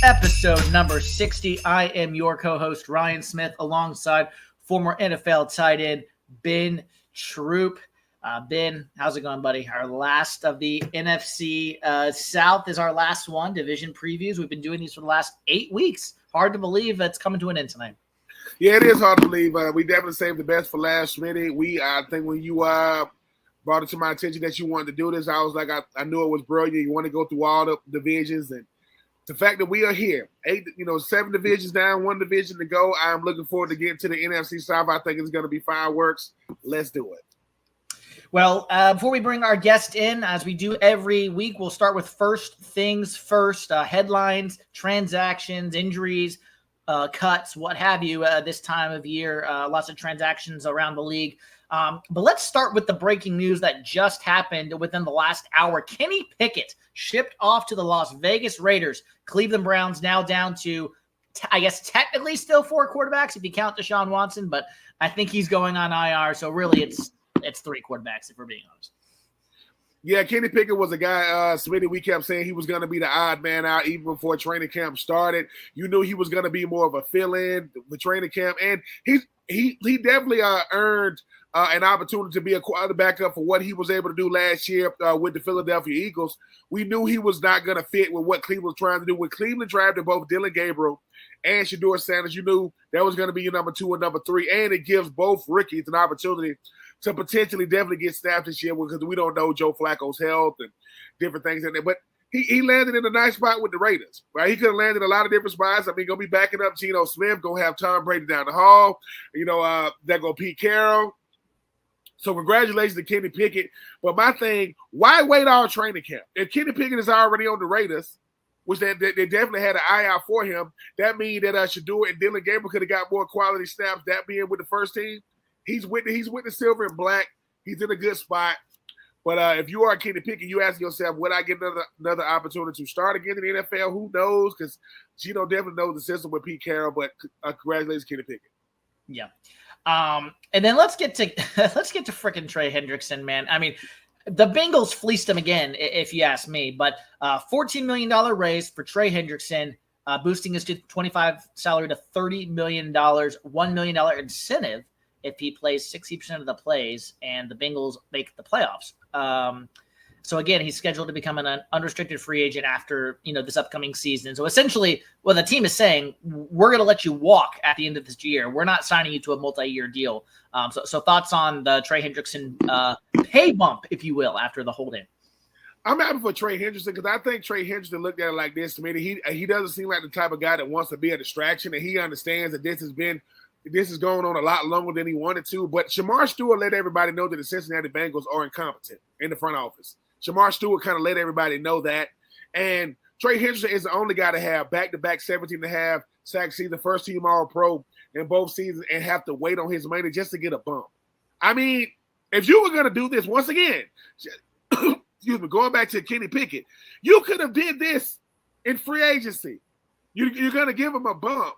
episode number 60. I am your co-host, Ryan Smith, alongside former NFL tight end, Ben Troupe. Ben, how's it going, buddy? Our last of the NFC South is our last one, division previews. We've been doing these for the last 8 weeks. Hard to believe it's coming to an end tonight. Yeah, it is hard to believe. We definitely saved the best for last minute. I think when you brought it to my attention that you wanted to do this, I was like, I knew it was brilliant. You want to go through all the divisions, and the fact that we are here, 7 divisions down, 1 division to go. I'm looking forward to getting to the NFC South. I think it's going to be fireworks. Let's do it. Well, before we bring our guest in, as we do every week, we'll start with first things first, headlines, transactions, injuries, cuts, what have you, this time of year. Lots of transactions around the league. But let's start with the breaking news that just happened within the last hour. Kenny Pickett shipped off to the Las Vegas Raiders. Cleveland Browns now down to, I guess, technically still 4 quarterbacks if you count Deshaun Watson, but I think he's going on IR. So really it's 3 quarterbacks if we're being honest. Yeah, Kenny Pickett was a guy, Smitty, we kept saying he was going to be the odd man out even before training camp started. You knew he was going to be more of a fill-in with training camp, and he definitely earned an opportunity to be a quarterback up for what he was able to do last year with the Philadelphia Eagles. We knew he was not going to fit with what Cleveland was trying to do. When Cleveland drafted both Dylan Gabriel and Shedeur Sanders, you knew that was going to be your number 2 and number 3, and it gives both rookies an opportunity to potentially definitely get snapped this year because we don't know Joe Flacco's health and different things in there. But he landed in a nice spot with the Raiders, right? He could have landed in a lot of different spots. I mean, going to be backing up Geno Smith, going to have Tom Brady down the hall. They're going to Pete Carroll. So congratulations to Kenny Pickett. But my thing, why wait all training camp? If Kenny Pickett is already on the Raiders, which they definitely had an eye out for him, that means that Shedeur and Dylan Gabriel could have got more quality snaps, that being with the first team. He's with the silver and black. He's in a good spot. But if you are Kenny Pickett, you ask yourself, would I get another opportunity to start again in the NFL? Who knows? Because Gino definitely knows the system with Pete Carroll. But congratulations, Kenny Pickett. Yeah. And then let's get to freaking Trey Hendrickson, man. I mean, the Bengals fleeced him again, if you ask me. But $14 million raise for Trey Hendrickson, boosting his 25 salary to $30 million, $1 million incentive if he plays 60% of the plays and the Bengals make the playoffs. So again, he's scheduled to become an unrestricted free agent after, this upcoming season. So essentially what the team is saying, we're going to let you walk at the end of this year. We're not signing you to a multi-year deal. So thoughts on the Trey Hendrickson pay bump, if you will, after the holding? I'm happy for Trey Hendrickson because I think Trey Hendrickson looked at it like this to me. He doesn't seem like the type of guy that wants to be a distraction, and he understands that this is going on a lot longer than he wanted to. But Shamar Stewart let everybody know that the Cincinnati Bengals are incompetent in the front office. Shamar Stewart kind of let everybody know that. And Trey Hendrickson is the only guy to have back-to-back 17.5 sack season, first-team All-Pro in both seasons, and have to wait on his money just to get a bump. I mean, if you were going to do this, once again, going back to Kenny Pickett, you could have did this in free agency. You're going to give him a bump.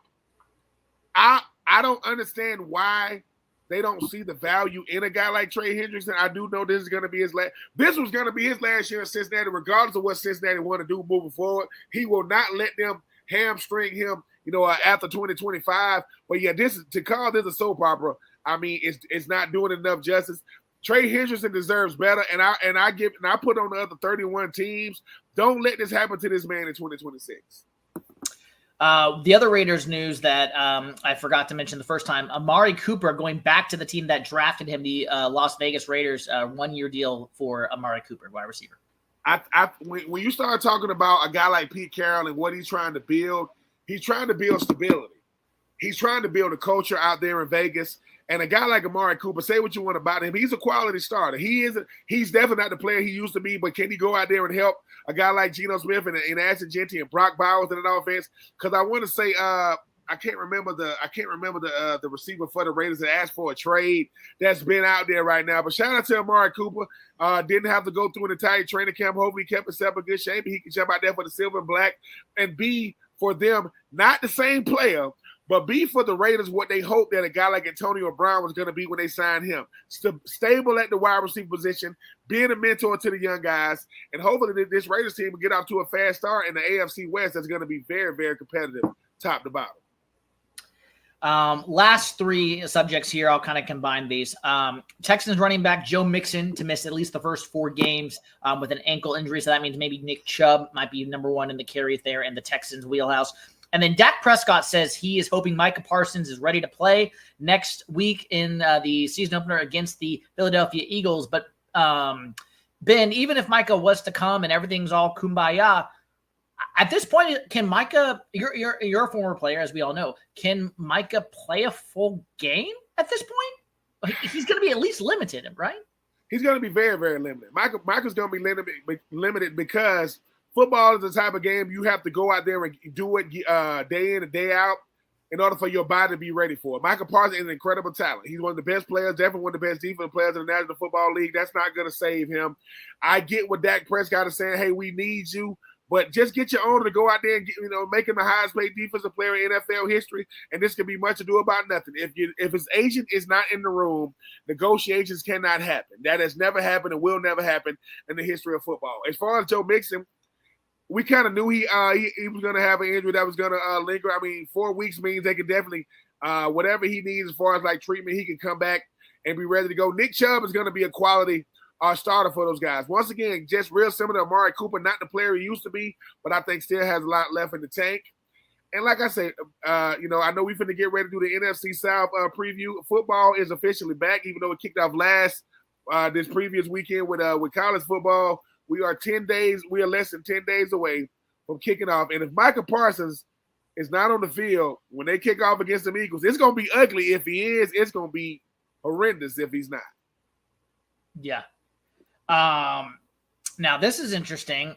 I don't understand why they don't see the value in a guy like Trey Hendrickson. I do know this is going to be his last. This was going to be his last year in Cincinnati, regardless of what Cincinnati want to do moving forward. He will not let them hamstring him, after 2025. But yeah, to call this a soap opera, I mean, it's not doing enough justice. Trey Hendrickson deserves better, and I put on the other 31 teams. Don't let this happen to this man in 2026. The other Raiders news that I forgot to mention the first time, Amari Cooper going back to the team that drafted him, the Las Vegas Raiders, 1-year deal for Amari Cooper, wide receiver. When you start talking about a guy like Pete Carroll and what he's trying to build stability. He's trying to build a culture out there in Vegas. And a guy like Amari Cooper, say what you want about him, he's a quality starter. He's definitely not the player he used to be, but can he go out there and help a guy like Geno Smith and Ashton Jeanty and Brock Bowers in an offense? Because I want to say I can't remember the receiver for the Raiders that asked for a trade that's been out there right now. But shout out to Amari Cooper. Didn't have to go through an entire training camp. Hopefully he kept himself in good shape. He can jump out there for the silver and black and be, for them, not the same player, but B, for the Raiders, what they hoped that a guy like Antonio Brown was going to be when they signed him. Stable at the wide receiver position, being a mentor to the young guys, and hopefully this Raiders team will get off to a fast start in the AFC West that's going to be very, very competitive top to bottom. Last three subjects here, I'll kind of combine these. Texans running back Joe Mixon to miss at least the first 4 games with an ankle injury. So that means maybe Nick Chubb might be number 1 in the carry there in the Texans wheelhouse. And then Dak Prescott says he is hoping Micah Parsons is ready to play next week in the season opener against the Philadelphia Eagles. But Ben, even if Micah was to come and everything's all kumbaya, at this point, can Micah, you're a former player, as we all know, can Micah play a full game at this point? He's going to be at least limited, right? He's going to be very, very limited. Micah's going to be limited because football is the type of game you have to go out there and do it day in and day out in order for your body to be ready for it. Micah Parsons is an incredible talent. He's one of the best players, definitely one of the best defensive players in the National Football League. That's not going to save him. I get what Dak Prescott is saying, hey, we need you. But just get your owner to go out there and make him the highest paid defensive player in NFL history, and this could be much ado about nothing. If his agent is not in the room, negotiations cannot happen. That has never happened and will never happen in the history of football. As far as Joe Mixon, we kind of knew he was going to have an injury that was going to linger. I mean, 4 weeks means they can definitely whatever he needs as far as like treatment, he can come back and be ready to go. Nick Chubb is going to be a quality starter for those guys. Once again, just real similar to Amari Cooper, not the player he used to be, but I think still has a lot left in the tank. And like I said, I know we're finna get ready to do the NFC South preview. Football is officially back, even though it kicked off this previous weekend with college football. We are less than 10 days away from kicking off. And if Micah Parsons is not on the field when they kick off against the Eagles, it's gonna be ugly if he is. It's gonna be horrendous if he's not. Yeah. Now this is interesting.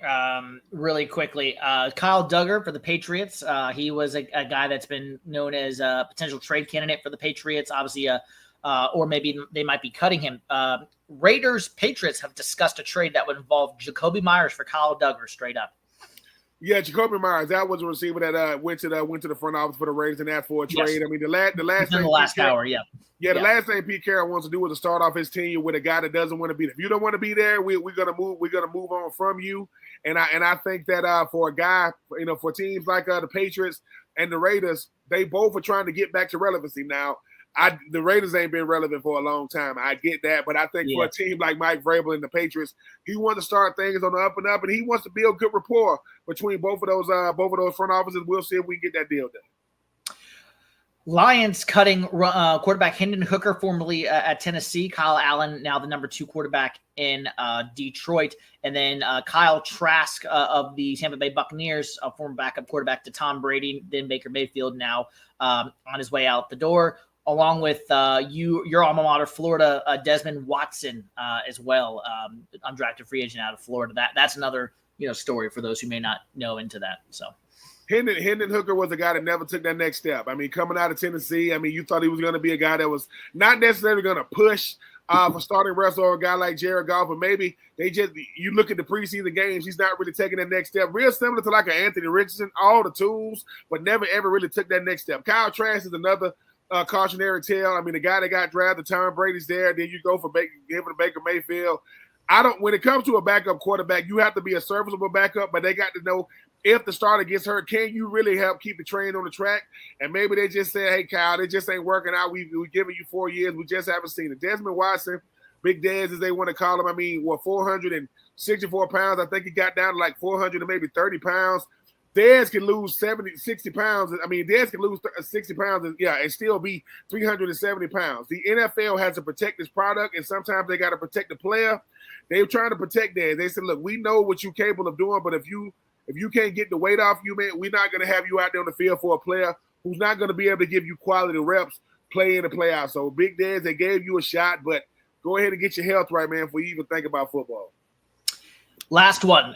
Really quickly, Kyle Duggar for the Patriots. He was a guy that's been known as a potential trade candidate for the Patriots. Obviously, or maybe they might be cutting him. Patriots have discussed a trade that would involve Jacoby Myers for Kyle Duggar, straight up. Yeah, Jacoby Myers. That was a receiver that went to the front office for the Raiders and asked for a trade. Yes. I mean, the last hour, yeah. Yeah, the last thing Pete Carroll wants to do is to start off his team with a guy that doesn't want to be there. If you don't want to be there, we're gonna move on from you. And I think that for a guy, for teams like the Patriots and the Raiders, they both are trying to get back to relevancy now. The Raiders ain't been relevant for a long time. I get that, but I think for a team like Mike Vrabel and the Patriots, he wants to start things on the up and up, and he wants to build good rapport between both of those front offices. We'll see if we can get that deal done. Lions cutting quarterback Hendon Hooker, formerly at Tennessee. Kyle Allen, now the number 2 quarterback in Detroit. And then Kyle Trask of the Tampa Bay Buccaneers, a former backup quarterback to Tom Brady, then Baker Mayfield, now on his way out the door, along with your alma mater, Florida, Desmond Watson as well, undrafted free agent out of Florida. That's another story for those who may not know into that. So. Hendon Hooker was a guy that never took that next step. I mean, coming out of Tennessee, I mean, you thought he was going to be a guy that was not necessarily going to push for starting wrestler or a guy like Jared Goff, but maybe you look at the preseason games, he's not really taking that next step. Real similar to like an Anthony Richardson, all the tools, but never ever really took that next step. Kyle Trask is another cautionary tale. I mean, the guy that got drafted, Tom Brady's there. Then you go for Baker Mayfield. When it comes to a backup quarterback, you have to be a serviceable backup, but they got to know if the starter gets hurt, can you really help keep the train on the track? And maybe they just say, hey, Kyle, it just ain't working out. We're giving you 4 years. We just haven't seen it. Desmond Watson, Big Dez, as they want to call him. I mean, 464 pounds. I think he got down to like 400 and maybe 30 pounds. Dez can lose 60 pounds. I mean, Dez can lose 60 pounds and still be 370 pounds. The NFL has to protect this product, and sometimes they got to protect the player. They're trying to protect Dez. They said, look, we know what you're capable of doing, but if you can't get the weight off you, man, we're not going to have you out there on the field for a player who's not going to be able to give you quality reps, play in and play out. So, Big Dez, they gave you a shot, but go ahead and get your health right, man, before you even think about football. Last one.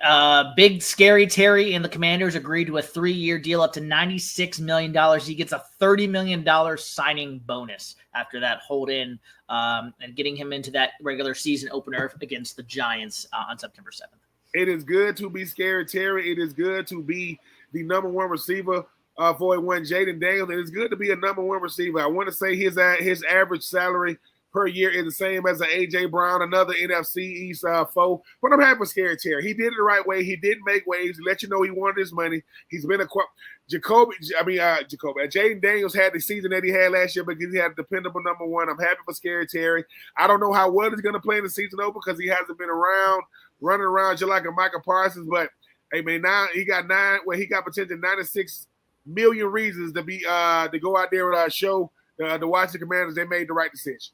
Big Scary Terry and the Commanders agreed to a 3-year deal up to $96 million. He gets a $30 million signing bonus after that hold-in and getting him into that regular season opener against the Giants on September 7th. It is good to be Scary Terry. It is good to be the number 1 receiver for one Jaden Daniels, and it's good to be a number one receiver. I want to say his average salary per year is the same as an A.J. Brown, another NFC East foe. But I'm happy for Scary Terry. He did it the right way. He didn't make waves. He let you know he wanted his money. He's been Jaden Daniels had the season that he had last year because he had a dependable number one. I'm happy for Scary Terry. I don't know how well he's going to play in the season over because he hasn't been running around just like a Michael Parsons. But, hey, man, now he got potential 96 million reasons to be to go out there and show the Washington Commanders they made the right decision.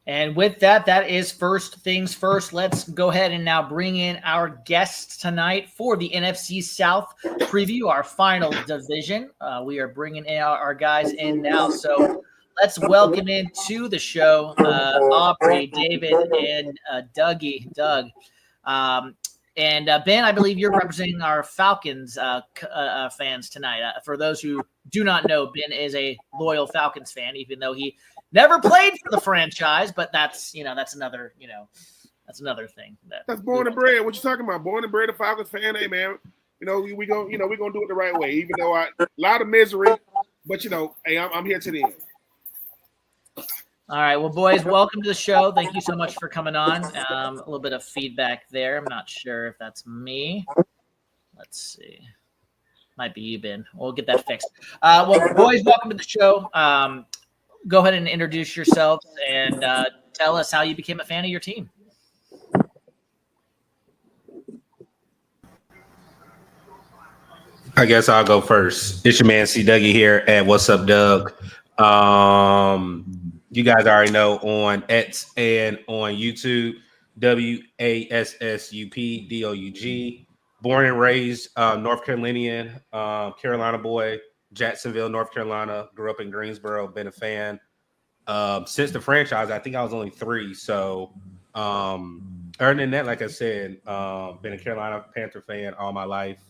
And with that, that is first things first. Let's go ahead and now bring in our guests tonight for the NFC South preview, our final division. We are bringing in our guys in now. So let's welcome into the show Aubrey, David, and Dougie. Doug. And Ben, I believe you're representing our Falcons fans tonight. For those who do not know, Ben is a loyal Falcons fan, even though he never played for the franchise. But that's another thing. That's born and bred. What you talking about? Born and bred a Falcons fan, hey man. We gonna do it the right way. Even though a lot of misery, but hey, I'm here to the end. All right, well, boys, welcome to the show. Thank you so much for coming on. A little bit of feedback there. I'm not sure if that's me. Let's see. Might be you, Ben. We'll get that fixed. Well, boys, welcome to the show. Go ahead and introduce yourselves and tell us how you became a fan of your team. I guess I'll go first. It's your man C. Dougie here at What's Up, Doug. You guys already know on X and on YouTube, WASSUPDOUG. Born and raised North Carolinian, Carolina boy, Jacksonville, North Carolina. Grew up in Greensboro. Been a fan since the franchise. I think I was only 3. So other than that, like I said, been a Carolina Panther fan all my life.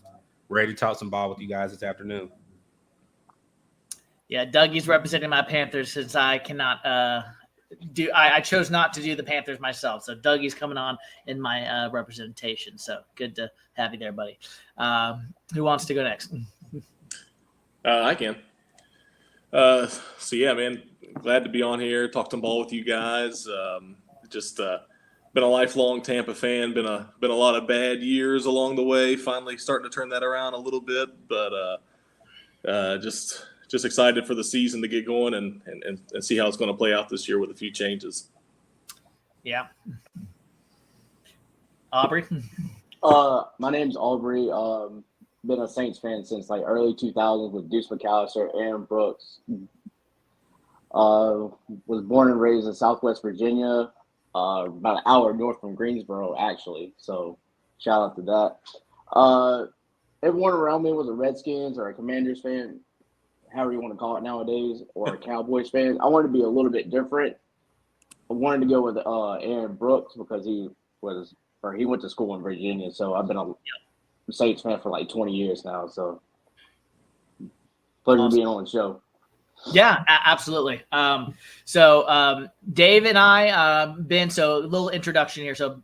Ready to talk some ball with you guys this afternoon. Yeah, Dougie's representing my Panthers since I cannot I chose not to do the Panthers myself. So Dougie's coming on in my representation. So good to have you there, buddy. Who wants to go next? I can. So yeah, man, glad to be on here, talk some ball with you guys. Been a lifelong Tampa fan. Been a lot of bad years along the way. Finally starting to turn that around a little bit, but just excited for the season to get going and see how it's going to play out this year with a few changes. Yeah. Aubrey? My name's Aubrey. Been a Saints fan since like early 2000s with Deuce McAllister, Aaron Brooks. Was born and raised in Southwest Virginia, about an hour north from Greensboro, actually. So shout out to that. Everyone around me was a Redskins or a Commanders fan, however you want to call it nowadays, or a Cowboys fan. I wanted to be a little bit different. I wanted to go with Aaron Brooks because he went to school in Virginia. So I've been a Saints fan for like 20 years now. So pleasure being on the show. Yeah, absolutely. So Dave and I, Ben, so a little introduction here. So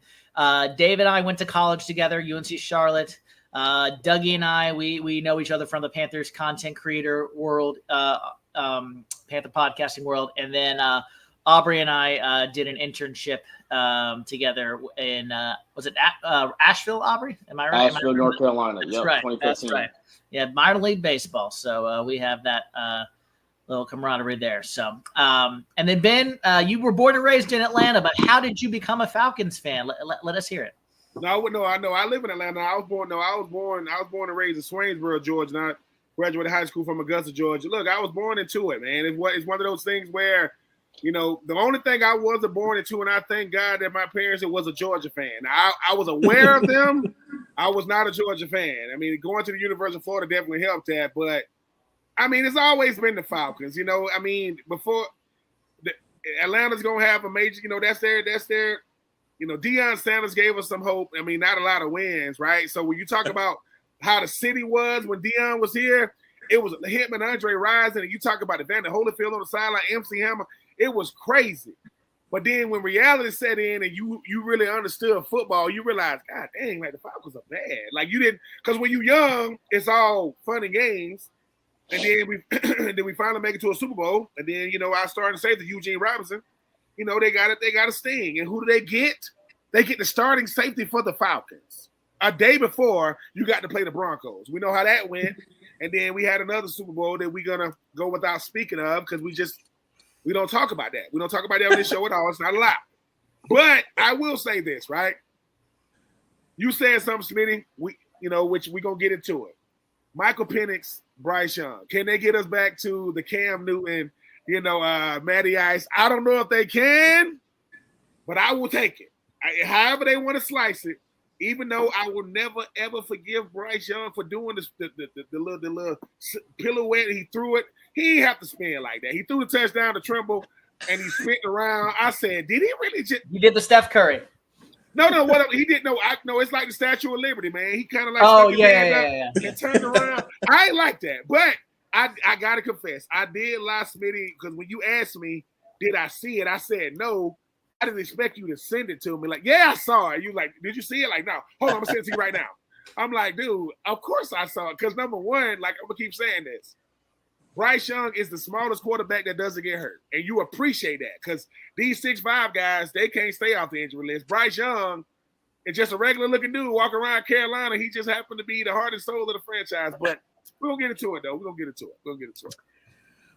Dave and I went to college together, UNC Charlotte. Dougie and I, we know each other from the Panthers content creator world, Panther podcasting world. And then Aubrey and I did an internship together in, was it Asheville, Aubrey? Am I right? Asheville, North Carolina. That's yep, right. 2015. That's right. Yeah, minor league baseball. So we have that little camaraderie there. So, and then Ben, you were born and raised in Atlanta, but how did you become a Falcons fan? Let us hear it. No, I know. I live in Atlanta. I was born and raised in Swainsboro, Georgia. And I graduated high school from Augusta, Georgia. Look, I was born into it, man. It's one of those things where, the only thing I wasn't born into, and I thank God that my parents was a Georgia fan. I was aware of them. I was not a Georgia fan. I mean, going to the University of Florida definitely helped that. But, I mean, it's always been the Falcons. I mean, before Atlanta's going to have a major, that's their Deion Sanders gave us some hope. I mean, not a lot of wins, right? So when you talk about how the city was when Deion was here, it was him and Andre Rison, and you talk about Evander Holyfield on the sideline, MC Hammer. It was crazy. But then when reality set in and you really understood football, you realize, God dang, like the Falcons are bad. Like you didn't, because when you're young, it's all fun and games. And then we finally make it to a Super Bowl. And then, I started to say to Eugene Robinson, they got a sting. And who do they get? They get the starting safety for the Falcons. A day before, you got to play the Broncos. We know how that went. And then we had another Super Bowl that we're going to go without speaking of because we don't talk about that. We don't talk about that on this show at all. It's not allowed. But I will say this, right? You said something, Smitty, which we're going to get into it. Michael Penix, Bryce Young. Can they get us back to the Cam Newton, Matty Ice? I don't know if they can, but I will take it. However they want to slice it, even though I will never, ever forgive Bryce Young for doing this, the little pirouette he threw it. He didn't have to spin like that. He threw the touchdown to Trimble, and he spit around. I said, did he really just – You did the Steph Curry. No, what he didn't know. No, it's like the Statue of Liberty, man. He kind of like stuck his hands up and turned around. I ain't like that. But I got to confess, I did lie, Smitty, because when you asked me, did I see it? I said no. I didn't expect you to send it to me. Like, yeah, I saw it. You like, did you see it? Like, no. Hold on, I'm going to send it to you right now. I'm like, dude, of course I saw it. Because number one, like, I'm going to keep saying this. Bryce Young is the smallest quarterback that doesn't get hurt. And you appreciate that because these 6'5" guys, they can't stay off the injury list. Bryce Young is just a regular-looking dude walking around Carolina. He just happened to be the heart and soul of the franchise. But we're going to get into it, though. We're going to get into it.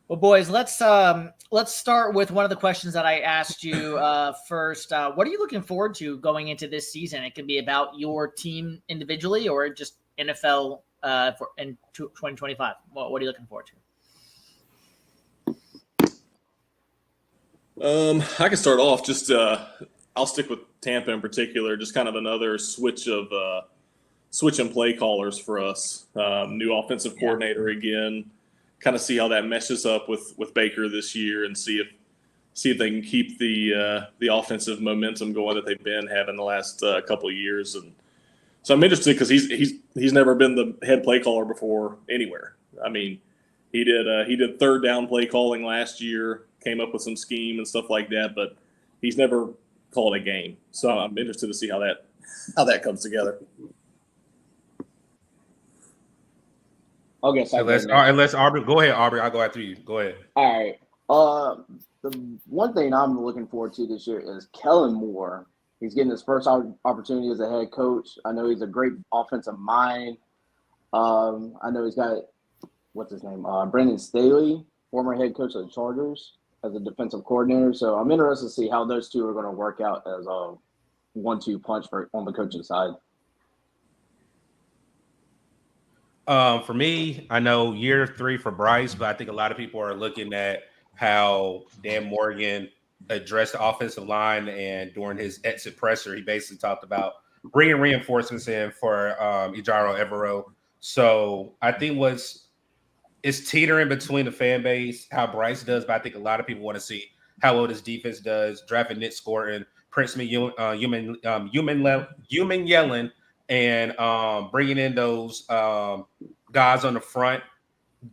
Well, boys, let's start with one of the questions that I asked you first. What are you looking forward to going into this season? It can be about your team individually or just NFL in 2025. What are you looking forward to? I can start off. Just I'll stick with Tampa in particular. Just kind of another switch in play callers for us. New offensive coordinator again. Kind of see how that meshes up with Baker this year, and see if they can keep the offensive momentum going that they've been having the last couple of years. And so I'm interested because he's never been the head play caller before anywhere. I mean, he did third down play calling last year. Came up with some scheme and stuff like that, but he's never called a game. So I'm interested to see how that comes together. Okay, so unless Aubrey, go ahead, Aubrey. I'll go after you. Go ahead. All right. The one thing I'm looking forward to this year is Kellen Moore. He's getting his first opportunity as a head coach. I know he's a great offensive mind. I know he's got what's his name, Brandon Staley, former head coach of the Chargers, as a defensive coordinator. So I'm interested to see how those two are going to work out as a 1-2 punch on the coaching side. For me, I know year 3 for Bryce, but I think a lot of people are looking at how Dan Morgan addressed the offensive line, and during his exit presser, he basically talked about bringing reinforcements in for Ijaro Evero. So I think it's teetering between the fan base, how Bryce does, but I think a lot of people want to see how well his defense does. Drafting Nick Scourton, Princeman, Human Yellen, and bringing in those guys on the front,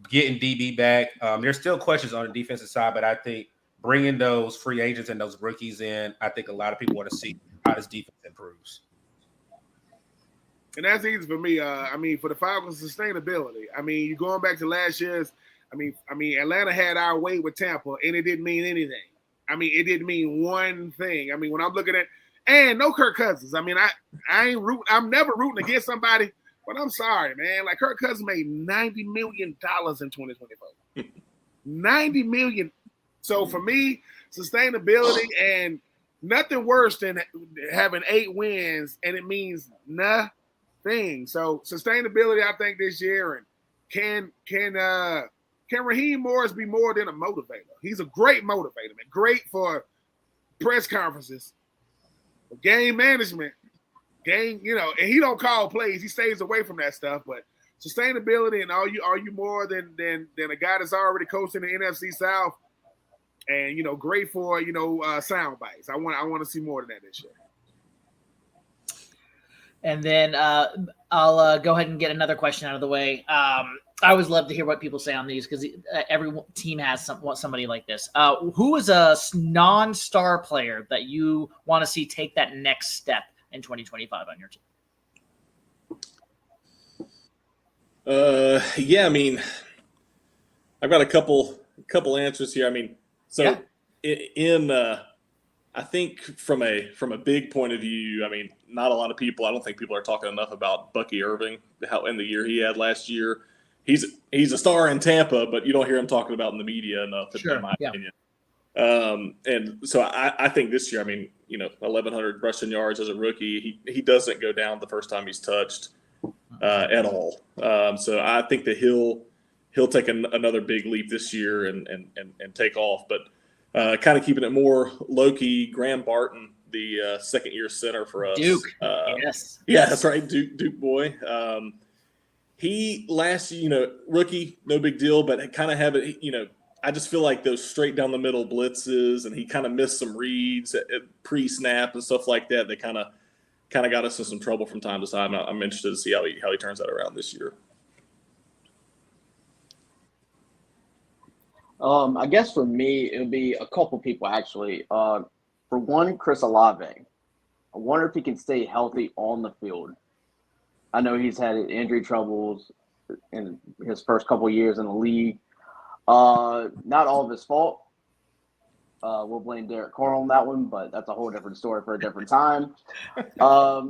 getting DB back. There's still questions on the defensive side, but I think bringing those free agents and those rookies in, I think a lot of people want to see how this defense improves. And that's easy for me. For the Falcons, sustainability. You're going back to last year's. Atlanta had our way with Tampa, and it didn't mean anything. It didn't mean one thing. When I'm looking at, and no Kirk Cousins. I ain't rooting. I'm never rooting against somebody, but I'm sorry, man. Like Kirk Cousins made $90 million in 2024. $90 million. So for me, sustainability and nothing worse than having 8 wins, and it means nothing. So sustainability, I think this year, and can Raheem Morris be more than a motivator? He's a great motivator, man. Great for press conferences, for game management, and he don't call plays. He stays away from that stuff. But sustainability, and are you more than a guy that's already coaching the NFC South, and great for sound bites. I want to see more than that this year. And then I'll go ahead and get another question out of the way. I always love to hear what people say on these because every team has somebody like this. Who is a non-star player that you want to see take that next step in 2025 on your team? Yeah, I mean, I've got a couple answers here. I mean, so I think from a big point of view, I mean, not a lot of people. I don't think people are talking enough about Bucky Irving, how in the year he had last year. He's a star in Tampa, but you don't hear him talking about in the media enough, in my opinion. And so I think this year, I mean, 1,100 rushing yards as a rookie. He doesn't go down the first time he's touched at all. So I think that he'll take another big leap this year and take off. But kind of keeping it more low-key, Graham Barton, the second-year center for us. Duke. Yes. Yeah, that's right, Duke boy. He last year, rookie, no big deal, but kind of have it, I just feel like those straight down the middle blitzes, and he kind of missed some reads at pre-snap and stuff like that. They kind of got us in some trouble from time to time. I'm interested to see how he turns that around this year. I guess for me, it would be a couple people actually. For one, Chris Olave. I wonder if he can stay healthy on the field. I know he's had injury troubles in his first couple years in the league. Not all of his fault. We'll blame Derek Carr on that one, but that's a whole different story for a different time. I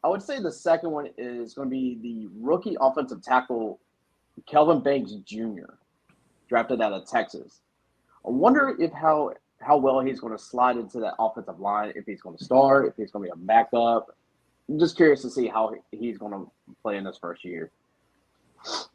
would say the second one is going to be the rookie offensive tackle, Kelvin Banks Jr., drafted out of Texas. I wonder if how well he's going to slide into that offensive line, if he's going to start, if he's going to be a backup. I'm just curious to see how he's going to play in this first year. All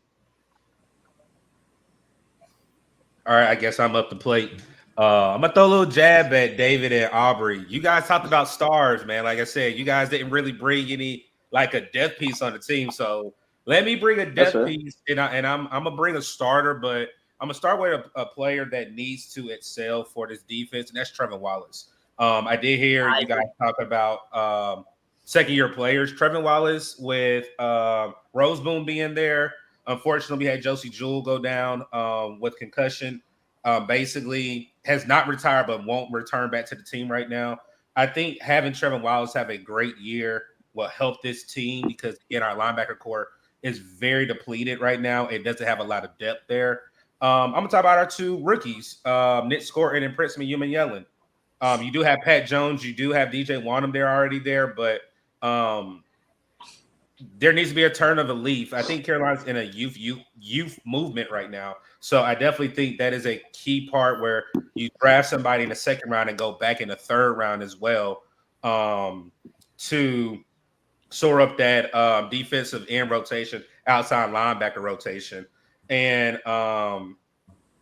right, I guess I'm up to plate. I'm going to throw a little jab at David and Aubrey. You guys talked about stars, man. Like I said, you guys didn't really bring any, like a depth piece on the team. So let me bring a depth piece, and I'm going to bring a starter, but I'm going to start with a player that needs to excel for this defense, and that's Trevin Wallace. I did hear you guys talk about second-year players. Trevin Wallace with Roseboom being there. Unfortunately, we had Josie Jewell go down with concussion. Basically has not retired but won't return back to the team right now. I think having Trevin Wallace have a great year will help this team because, again, our linebacker core is very depleted right now. It doesn't have a lot of depth there. I'm going to talk about our two rookies, Nick Scorton and Princeman Yellen. You do have Pat Jones. You do have DJ Wanham there already there, but there needs to be a turn of a leaf. I think Carolina's in a youth movement right now. So I definitely think that is a key part where you draft somebody in the second round and go back in the third round as well to shore up that defensive end rotation, outside linebacker rotation. And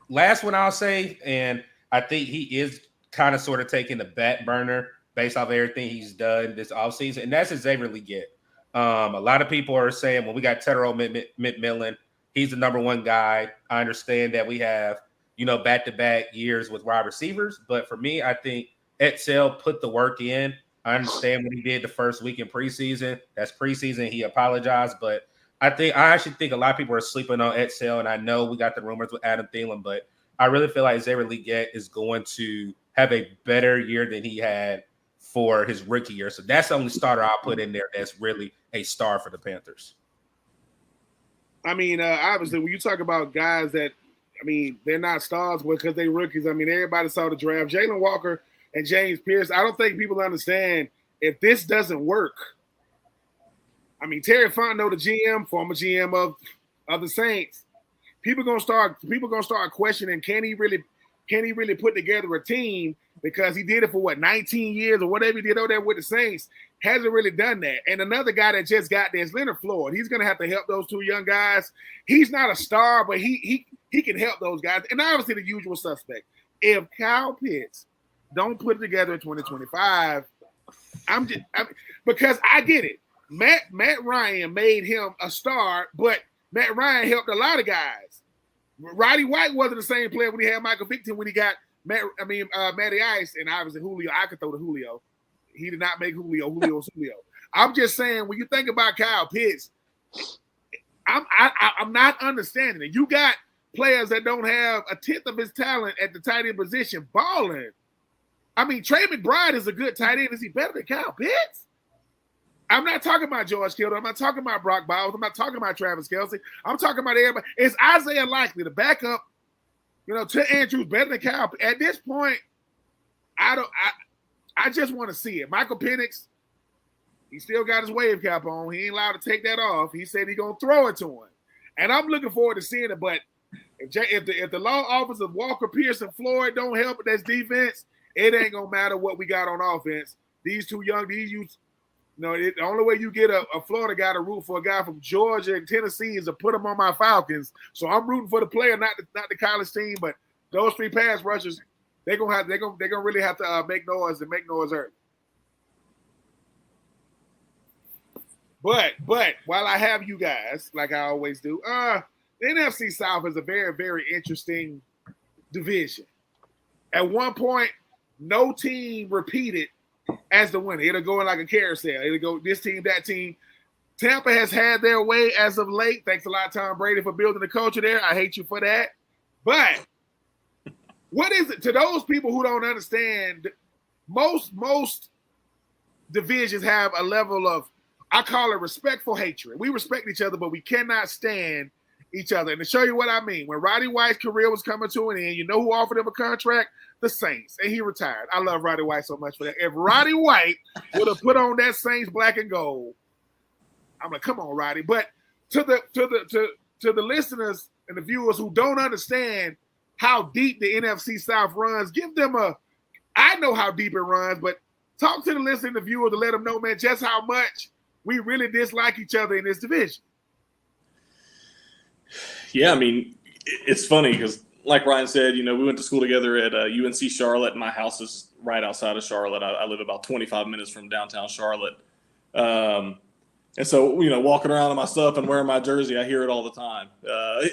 last one I'll say, and I think he is kind of sort of taking the back burner based off everything he's done this offseason, and that's Xavier Legette. A lot of people are saying, well, we got Tedero McMillan. He's the number one guy. I understand that we have, back-to-back years with wide receivers. But for me, I think Edsel put the work in. I understand what he did the first week in preseason. That's preseason. He apologized. But I actually think a lot of people are sleeping on Edsel. And I know we got the rumors with Adam Thielen. But I really feel like Xavier Legette is going to have a better year than he had for his rookie year. So that's the only starter I'll put in there that's really a star for the Panthers. I mean, obviously, when you talk about guys that, they're not stars because they're rookies. Everybody saw the draft. Jalen Walker and James Pierce, I don't think people understand if this doesn't work. Terry Fontenot, the GM, former GM of the Saints, people gonna start questioning, can he really put together a team, because he did it for 19 years or whatever he did over there with the Saints. Hasn't really done that. And another guy that just got there is Leonard Floyd. He's going to have to help those two young guys. He's not a star, but he can help those guys. And obviously the usual suspect. If Kyle Pitts don't put it together in 2025, because I get it. Matt Ryan made him a star, but Matt Ryan helped a lot of guys. Roddy White wasn't the same player when he had Michael Vick when he got Matty Ice, and obviously Julio. I could throw to Julio. He did not make Julio. Julio's Julio. I'm just saying, when you think about Kyle Pitts, I'm not understanding it. You got players that don't have a tenth of his talent at the tight end position balling. I mean, Trey McBride is a good tight end. Is he better than Kyle Pitts? I'm not talking about George Kittle. I'm not talking about Brock Bowers. I'm not talking about Travis Kelce. I'm talking about everybody. Is Isaiah Likely, the backup, to Andrews, better than Kyle? At this point, I just want to see it. Michael Penix, he still got his wave cap on. He ain't allowed to take that off. He said he's gonna throw it to him, and I'm looking forward to seeing it. But if the law office of Walker, Pearson, Floyd don't help with that defense, it ain't gonna matter what we got on offense. These youths, the only way you get a Florida guy to root for a guy from Georgia and Tennessee is to put him on my Falcons. So I'm rooting for the player, not the college team. But those three pass rushers, they're gonna really have to make noise and make noise early. But while I have you guys, like I always do, the NFC South is a very, very interesting division. At one point, no team repeated as the winner. It'll go in like a carousel. It'll go this team, that team. Tampa has had their way as of late. Thanks a lot, Tom Brady, for building the culture there. I hate you for that. But what is it to those people who don't understand? Most divisions have a level of, I call it respectful hatred. We respect each other, but we cannot stand each other. And to show you what I mean, when Roddy White's career was coming to an end, you know who offered him a contract? The Saints. And he retired. I love Roddy White so much for that. If Roddy White would have put on that Saints black and gold, I'm like, come on, Roddy. But to the listeners and the viewers who don't understand how deep the NFC South runs, give them I know how deep it runs, but talk to the listener and the viewer to let them know, man, just how much we really dislike each other in this division. Yeah, I mean, it's funny because, like Ryan said, we went to school together at UNC Charlotte, and my house is right outside of Charlotte. I live about 25 minutes from downtown Charlotte. And so, walking around in my stuff and wearing my jersey, I hear it all the time.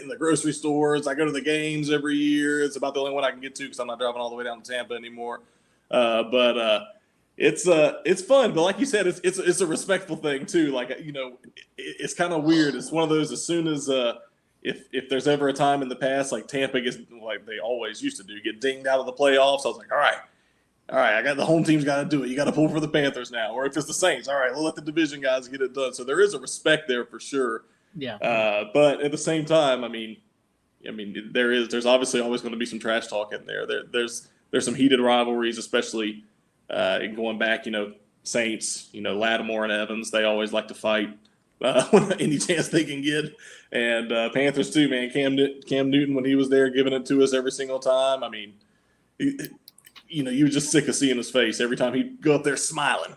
In the grocery stores, I go to the games every year. It's about the only one I can get to because I'm not driving all the way down to Tampa anymore. It's fun, but like you said, it's a respectful thing too. Like, it's kind of weird. It's one of those, as soon as if there's ever a time in the past, like Tampa gets, like they always used to do, get dinged out of the playoffs, I was like, all right, I got the home team's got to do it. You got to pull for the Panthers now. Or if it's the Saints, all right, we'll let the division guys get it done. So there is a respect there for sure. Yeah. But at the same time, I mean, there's obviously always going to be some trash talk in there. There's some heated rivalries, especially going back, Saints, Lattimore and Evans, they always like to fight any chance they can get. And Panthers too, man. Cam Newton, when he was there, giving it to us every single time. I mean, you were just sick of seeing his face every time he'd go up there smiling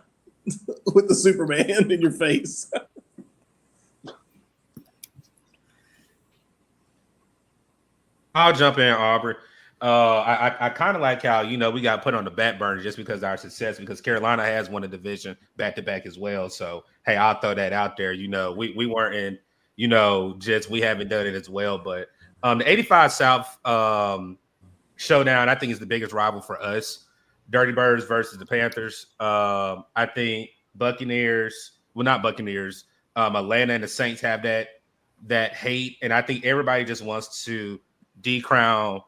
with the Superman in your face. I'll jump in, Aubrey. I kind of like how, we got put on the back burner just because of our success, because Carolina has won a division back-to-back as well. So, hey, I'll throw that out there. We weren't in, just we haven't done it as well. But the 85 South showdown, I think, is the biggest rival for us. Dirty Birds versus the Panthers. I think Atlanta and the Saints have that hate. And I think everybody just wants to decrown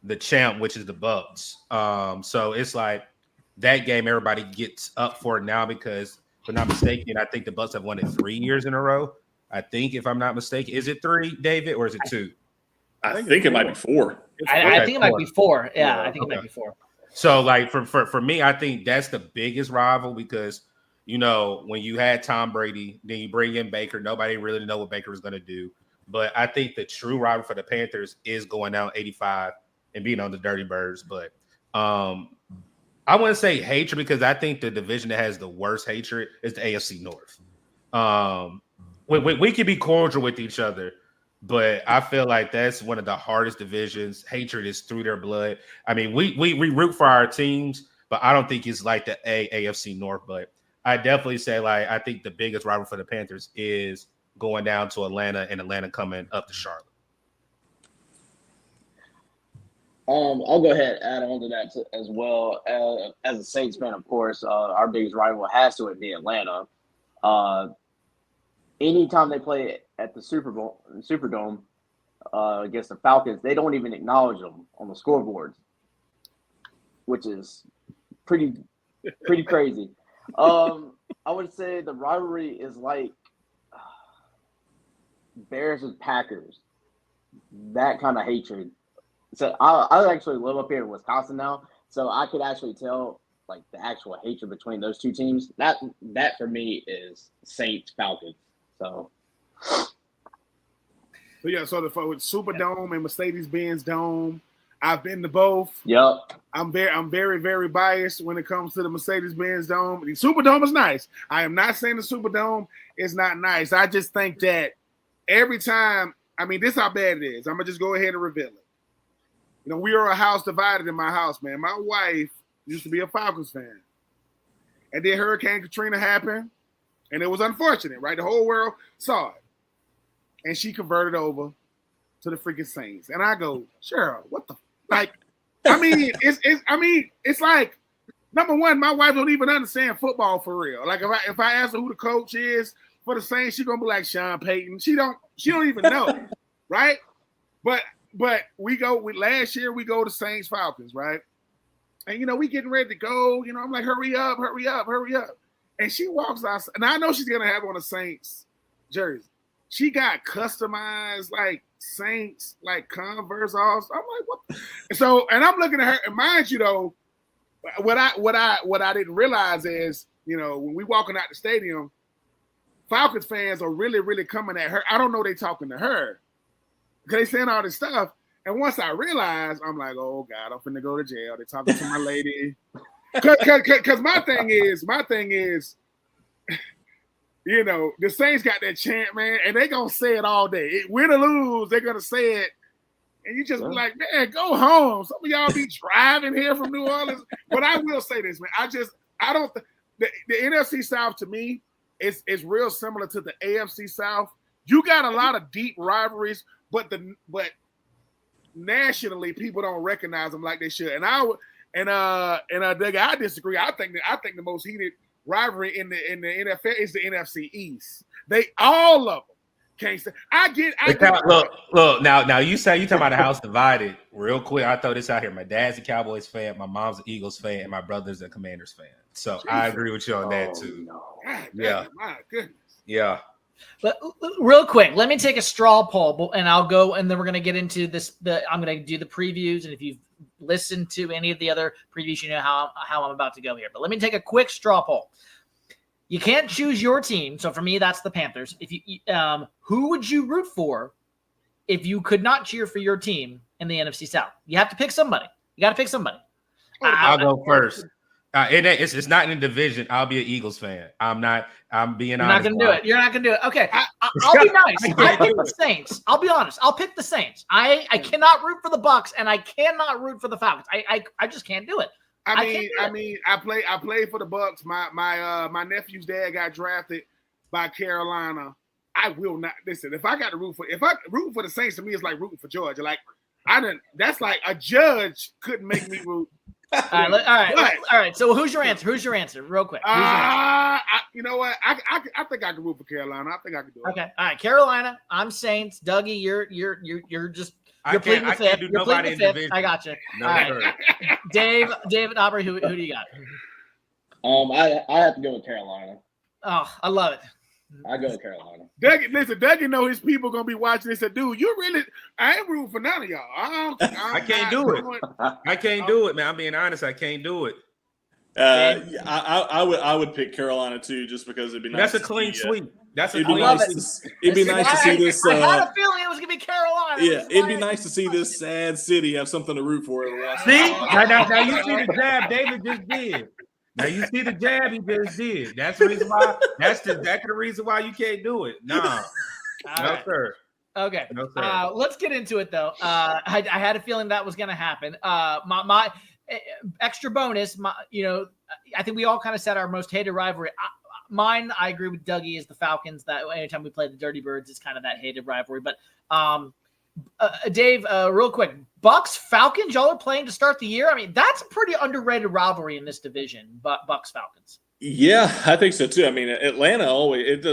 the champ, which is the Bucks. So it's like that game everybody gets up for now, because if I'm not mistaken, I think the Bucks have won it 3 years in a row. I think, if I'm not mistaken. Is it 3, David, or is it 2? I think it might be 4. I think it might be 4. Yeah, I think it might be 4. So, like, for me, I think that's the biggest rival, because, when you had Tom Brady, then you bring in Baker, nobody really know what Baker was going to do. But I think the true rival for the Panthers is going down 85 and being on the Dirty Birds. But I wouldn't say hatred, because I think the division that has the worst hatred is the AFC North. We can be cordial with each other, but I feel like that's one of the hardest divisions. Hatred is through their blood. I mean, we root for our teams, but I don't think it's like the AFC North. But I definitely say, like, I think the biggest rival for the Panthers is going down to Atlanta, and Atlanta coming up to Charlotte. I'll go ahead and add on to that as well. As a Saints fan, of course, our biggest rival has to be Atlanta. anytime they play at the Superdome against the Falcons, they don't even acknowledge them on the scoreboards, which is pretty crazy. I would say the rivalry is like Bears and Packers, that kind of hatred. So I actually live up here in Wisconsin now, so I could actually tell like the actual hatred between those two teams. That for me is Saints Falcons. So yeah, so with Superdome and Mercedes-Benz Dome, I've been to both. Yep. I'm very, very biased when it comes to the Mercedes-Benz Dome. The Superdome is nice. I am not saying the Superdome is not nice. I just think that every time, I mean, this is how bad it is. I'm gonna just go ahead and reveal it. You know, we are a house divided in my house, man. My wife used to be a Falcons fan. And then Hurricane Katrina happened, and it was unfortunate, right? The whole world saw it. And she converted over to the freaking Saints. And I go, Cheryl, what the like? I mean, it's like, number one, my wife don't even understand football for real. Like if I ask her who the coach is for the Saints, she's gonna be like Sean Payton. She don't even know, right? But last year we go to Saints Falcons, right? And you know, we getting ready to go. You know, I'm like, hurry up. And she walks outside, and I know she's gonna have on a Saints jersey. She got customized like Saints, like Converse offs. I'm like, what? So, and I'm looking at her, and mind you, though, what I didn't realize is, you know, when we walking out the stadium, Falcons fans are really, really coming at her. I don't know they talking to her because they saying all this stuff. And once I realized, I'm like, oh God, I'm finna go to jail. They're talking to my lady. Because my thing is, you know, the Saints got that chant, man, and they gonna say it all day. Win or lose, they're gonna say it. And you just be like, man, go home. Some of y'all be driving here from New Orleans. But I will say this, man. I don't the NFC South to me is real similar to the AFC South. You got a lot of deep rivalries, but nationally people don't recognize them like they should. And I disagree. I think the most heated rivalry in the NFL is the NFC East. They all of them can't say. Look. Now you talking about the house divided. Real quick, I throw this out here. My dad's a Cowboys fan, my mom's an Eagles fan, and my brother's a Commanders fan. So Jesus. I agree with you on that too. No. God, yeah, my goodness. Yeah. But real quick, let me take a straw poll, and I'll go, and then we're going to get into this. I'm going to do the previews, and if you've listened to any of the other previews, you know how I'm about to go here. But let me take a quick straw poll. You can't choose your team, so for me, that's the Panthers. If you, who would you root for if you could not cheer for your team in the NFC South? You have to pick somebody. You got to pick somebody. I'll go first. It's not in the division. I'll be an Eagles fan. I'm being honest. You're not gonna do it. Okay. I'll be nice. I pick the Saints. I'll be honest. I'll pick the Saints. I cannot root for the Bucks, and I cannot root for the Falcons. I just can't do it. I play for the Bucks. My nephew's dad got drafted by Carolina. I will not listen. If I root for the Saints, to me it's like rooting for Georgia. Like that's like a judge couldn't make me root. All right. So who's your answer? Real quick. You know what? I think I can root for Carolina. I think I can do it. Okay. All right. Carolina. I'm Saints. Dougie, you're just pleading the fifth. You're pleading the fifth. I got you. No, all right. David Aubrey, who do you got? I have to go with Carolina. Oh, I love it. I go with Carolina. Dougie know his people gonna be watching this. Said, dude, I ain't rooting for none of y'all. I can't do it. I can't do it, man. I'm being honest. I can't do it. I would pick Carolina too, just because it'd be nice. That's a clean sweep. It'd be nice to see this. I had a feeling it was gonna be Carolina. Yeah, it'd be nice to see this sad city have something to root for. See, now you see the jab David just did. Now you see the jab he just did. That's the reason why. That's exactly the reason why you can't do it. Nah, no sir. Okay. No, sir. Let's get into it though. I had a feeling that was going to happen. My extra bonus. I think we all kind of said our most hated rivalry. Mine, I agree with Dougie, is the Falcons. That anytime we play the Dirty Birds, it's kind of that hated rivalry. But Dave, real quick, Bucks Falcons, y'all are playing to start the year. I mean, that's a pretty underrated rivalry in this division. Bucks Falcons. Yeah, I think so too. I mean, Atlanta always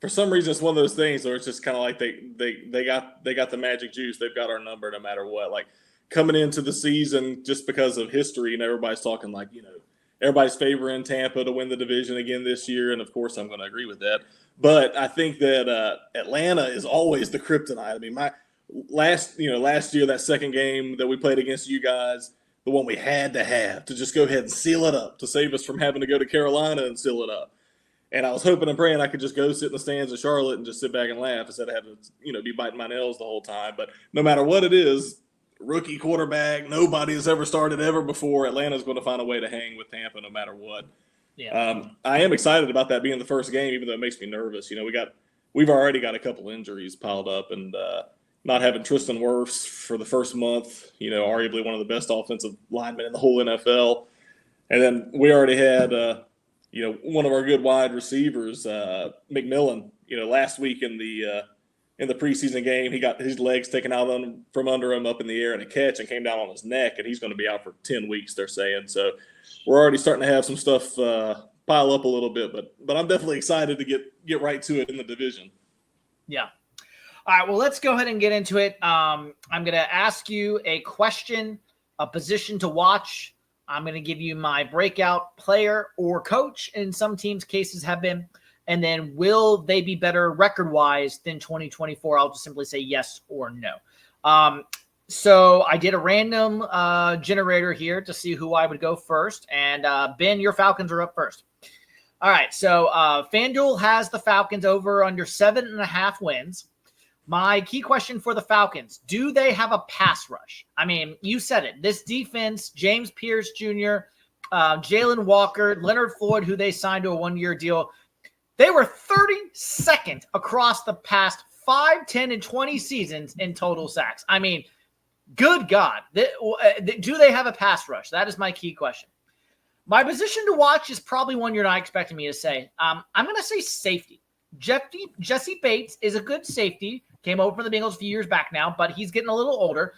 for some reason, it's one of those things where it's just kind of like they got the magic juice. They've got our number no matter what. Like coming into the season, just because of history, and everybody's talking like, everybody's favoring Tampa to win the division again this year, and of course, I'm going to agree with that. But I think that Atlanta is always the kryptonite. I mean, last year, that second game that we played against you guys, the one we had to have to just go ahead and seal it up to save us from having to go to Carolina and seal it up. And I was hoping and praying I could just go sit in the stands in Charlotte and just sit back and laugh instead of having to, be biting my nails the whole time. But no matter what it is, rookie quarterback, nobody has ever started ever before. Atlanta's going to find a way to hang with Tampa no matter what. Yeah. I am excited about that being the first game, even though it makes me nervous. We've already got a couple injuries piled up, and not having Tristan Wirfs for the first month, arguably one of the best offensive linemen in the whole NFL. And then we already had one of our good wide receivers, McMillan, last week in the preseason game, he got his legs taken out from under him up in the air in a catch and came down on his neck, and he's going to be out for 10 weeks, they're saying. So we're already starting to have some stuff pile up a little bit, but I'm definitely excited to get right to it in the division. Yeah. All right, well, let's go ahead and get into it. I'm going to ask you a question, a position to watch. I'm going to give you my breakout player or coach, in some teams' cases have been, and then will they be better record-wise than 2024? I'll just simply say yes or no. So I did a random generator here to see who I would go first, and Ben, your Falcons are up first. All right, so FanDuel has the Falcons over under 7.5 wins. My key question for the Falcons, do they have a pass rush? I mean, you said it. This defense, James Pierce Jr., Jalen Walker, Leonard Floyd, who they signed to a one-year deal, they were 32nd across the past 5, 10, and 20 seasons in total sacks. I mean, good God. Do they have a pass rush? That is my key question. My position to watch is probably one you're not expecting me to say. I'm going to say safety. Jesse Bates is a good safety. Came over from the Bengals a few years back now, but he's getting a little older.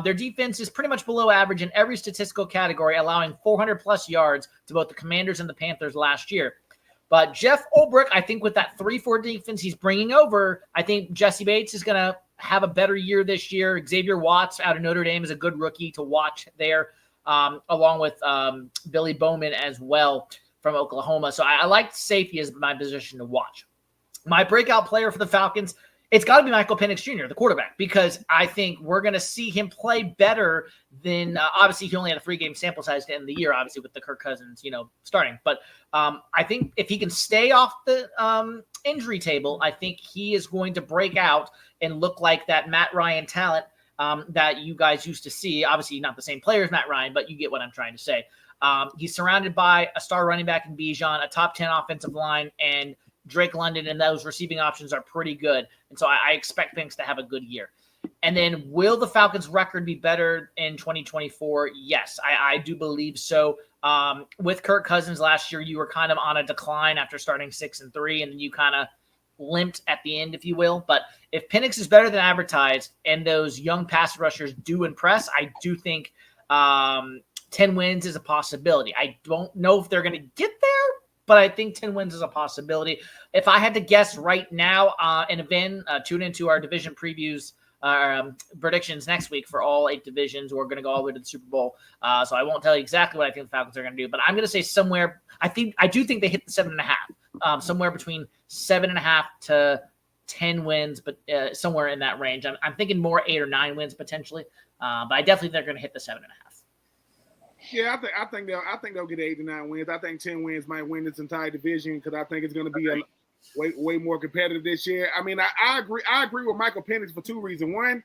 Their defense is pretty much below average in every statistical category, allowing 400-plus yards to both the Commanders and the Panthers last year. But Jeff Ulbrich, I think with that 3-4 defense he's bringing over, I think Jesse Bates is going to have a better year this year. Xavier Watts out of Notre Dame is a good rookie to watch there, along with Billy Bowman as well from Oklahoma. So I like safety as my position to watch. My breakout player for the Falcons, it's got to be Michael Penix Jr., the quarterback, because I think we're going to see him play better than obviously he only had a 3-game sample size to end the year, obviously with the Kirk Cousins, starting. But I think if he can stay off the injury table, I think he is going to break out and look like that Matt Ryan talent that you guys used to see. Obviously not the same player as Matt Ryan, but you get what I'm trying to say. He's surrounded by a star running back in Bijan, a top 10 offensive line, and Drake London, and those receiving options are pretty good. And so I expect things to have a good year. And then will the Falcons' record be better in 2024? Yes, I do believe so. With Kirk Cousins last year, you were kind of on a decline after starting 6-3, and then you kind of limped at the end, if you will. But if Penix is better than advertised and those young pass rushers do impress, I do think 10 wins is a possibility. I don't know if they're going to get there, but I think 10 wins is a possibility. If I had to guess right now, and then tune into our division previews, predictions next week for all 8 divisions. We're going to go all the way to the Super Bowl. So I won't tell you exactly what I think the Falcons are going to do, but I'm going to say somewhere, I do think they hit the 7.5, somewhere between 7.5 to 10 wins, but somewhere in that range. I'm thinking more 8 or 9 wins potentially, but I definitely think they're going to hit the 7.5. Yeah, I think they'll get 8 to 9 wins. I think 10 wins might win this entire division because I think it's going to be way more competitive this year. I mean, I agree with Michael Penix for 2 reasons. One,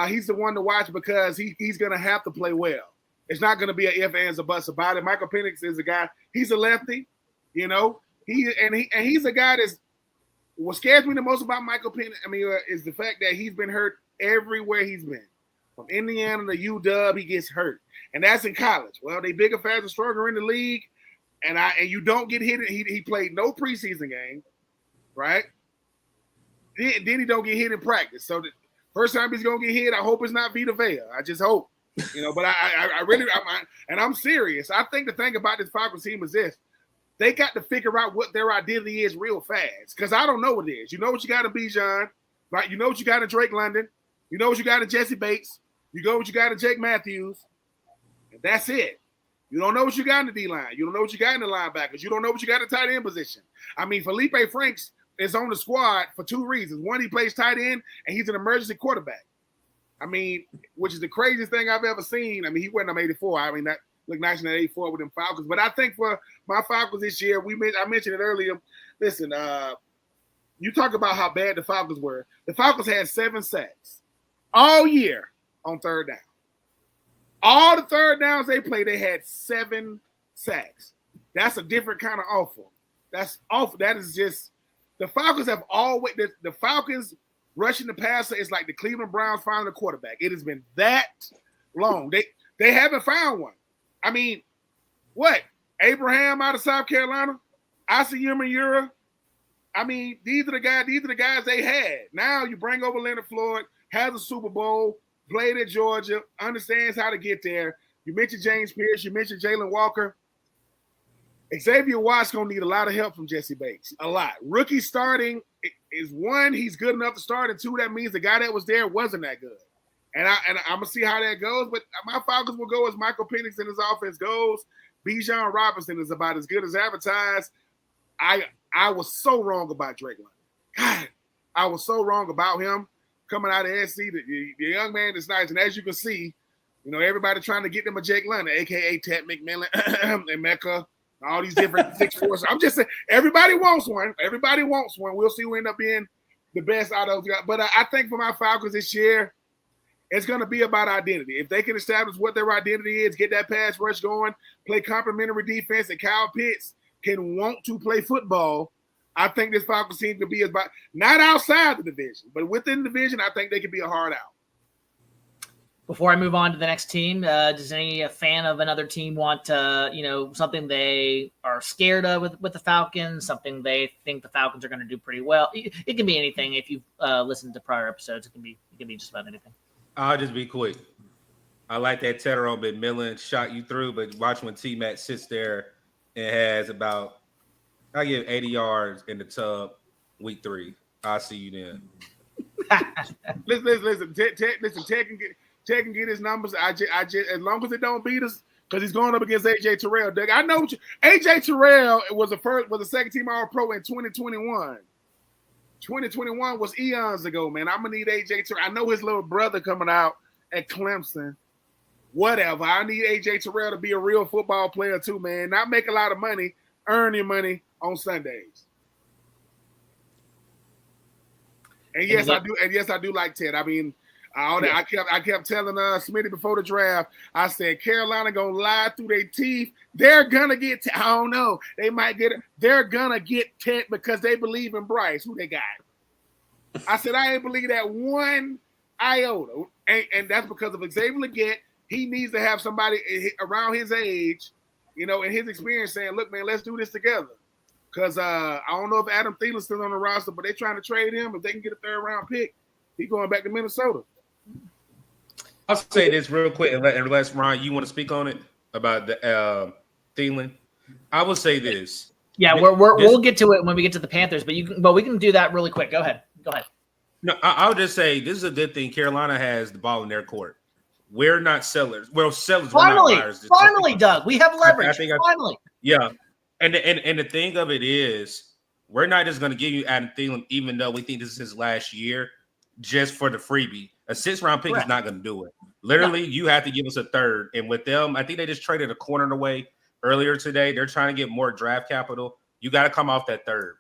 he's the one to watch because he's going to have to play well. It's not going to be an if, ands, or buts about it. Michael Penix is a guy. He's a lefty, he's a guy that's. What scares me the most about Michael Penix, is the fact that he's been hurt everywhere he's been. From Indiana to UW, he gets hurt. And that's in college. Well, they bigger, faster, stronger in the league. And you don't get hit. He played no preseason game, right? Then he don't get hit in practice. So the first time he's going to get hit, I hope it's not Vita Vea. I just hope. But I really, and I'm serious. I think the thing about this Falcons team is this. they got to figure out what their identity is real fast. Because I don't know what it is. You know what you got in Bijan, right? You know what you got in Drake London. You know what you got in Jesse Bates. You know what you got in Jake Matthews. And that's it. You don't know what you got in the D-line. You don't know what you got in the linebackers. You don't know what you got in the tight end position. I mean, Felipe Franks is on the squad for two reasons. One, he plays tight end, and he's an emergency quarterback. I mean, which is the craziest thing I've ever seen. I mean, he went on 84. I mean, that looked nice in that 84 with them Falcons. But I think for my Falcons this year, I mentioned it earlier. Listen, you talk about how bad the Falcons were. The Falcons had 7 sacks all year on third down. All the third downs they played, they had 7 sacks. That's a different kind of awful. That's awful. That is just the Falcons have always the Falcons rushing the passer is like the Cleveland Browns finding a quarterback. It has been that long. They haven't found one. I mean, what? Abraham out of South Carolina, Asiyuma Ura. I mean, these are the guys they had. Now you bring over Leonard Floyd, has a Super Bowl, played at Georgia, understands how to get there. You mentioned James Pierce. You mentioned Jalen Walker. Xavier Watts going to need a lot of help from Jesse Bates. A lot. Rookie starting is one, he's good enough to start, and two, that means the guy that was there wasn't that good. And I'm going to see how that goes. But my Falcons will go as Michael Penix and his offense goes. Bijan Robinson is about as good as advertised. I was so wrong about Drake London. God, I was so wrong about him. Coming out of SC, the young man is nice. And as you can see, you know, everybody trying to get them a Jake London, a.k.a. Ted McMillan and Mecca, all these different 6'4". I'm just saying, everybody wants one. Everybody wants one. We'll see who end up being the best out of those guys. But I think for my Falcons this year, it's going to be about identity. If they can establish what their identity is, get that pass rush going, play complementary defense, and Kyle Pitts can want to play football, I think this Falcons team could be about not outside the division, but within the division, I think they could be a hard out. Before I move on to the next team, does any fan of another team want something they are scared of with the Falcons, something they think the Falcons are going to do pretty well? It can be anything. If you've listened to prior episodes, it can be just about anything. I'll just be quick. I like that Tedder McMillan shot you through, but watch when T-Mac sits there and has about, I give 80 yards in the tub week 3. I'll see you then. Listen. Ted can get his numbers. I just as long as it don't beat us, because he's going up against AJ Terrell. Doug, I know AJ Terrell was the second team All-Pro in 2021. 2021 was eons ago, man. I'm gonna need AJ Terrell. I know his little brother coming out at Clemson. Whatever. I need AJ Terrell to be a real football player too, man. Not make a lot of money, earn your money on Sundays. And yes, I do. And yes, I do like Ted. I mean, I kept telling Smitty before the draft. I said Carolina gonna lie through their teeth. They're gonna get. I don't know. They might get it. They're gonna get Ted because they believe in Bryce. Who they got? I said I ain't believe that one iota, and that's because of Xavier Legette. He needs to have somebody around his age, you know, and his experience saying, "Look, man, let's do this together." Because I don't know if Adam Thielen's still on the roster, but they're trying to trade him. If they can get a 3rd-round pick, he's going back to Minnesota. I'll say this real quick, unless Ron, you want to speak on it about the Thielen. I will say this. Yeah, we'll get to it when we get to the Panthers, but we can do that really quick. Go ahead. No, I'll just say this is a good thing. Carolina has the ball in their court. We're not sellers. Well, sellers. Finally, we're not buyers. Doug, we have leverage. Finally. Yeah, and the thing of it is, we're not just going to give you Adam Thielen, even though we think this is his last year, just for the freebie. A 6th-round pick is not going to do it. Literally, you have to give us a 3rd. And with them, I think they just traded a corner away earlier today. They're trying to get more draft capital. You got to come off that 3rd.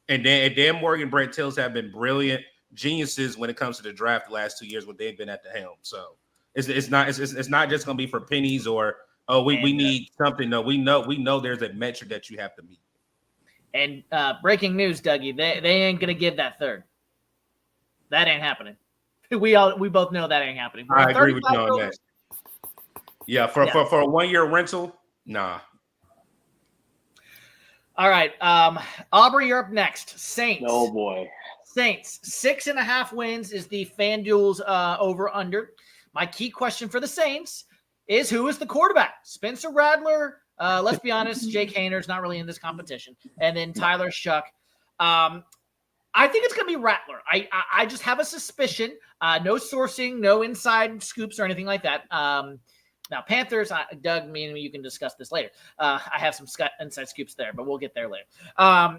And Dan Morgan, Brent Tills have been brilliant geniuses when it comes to the draft the last 2 years when they've been at the helm. So it's not just going to be for pennies or we need something. No, we know there's a metric that you have to meet. And breaking news, Dougie, they ain't going to give that 3rd. That ain't happening. We both know that ain't happening. I agree with you on that. Yeah, for a 1-year rental, nah. All right, Aubrey, you're up next. Saints. Oh boy. Saints 6.5 wins is the FanDuel's over under. My key question for the Saints is who is the quarterback? Spencer Rattler, Let's be honest, Jake Hayner's not really in this competition. And then Tyler Shuck. I think it's going to be Rattler. I just have a suspicion. No sourcing, no inside scoops or anything like that. Now, Panthers, Doug, me and you can discuss this later. I have some inside scoops there, but we'll get there later. I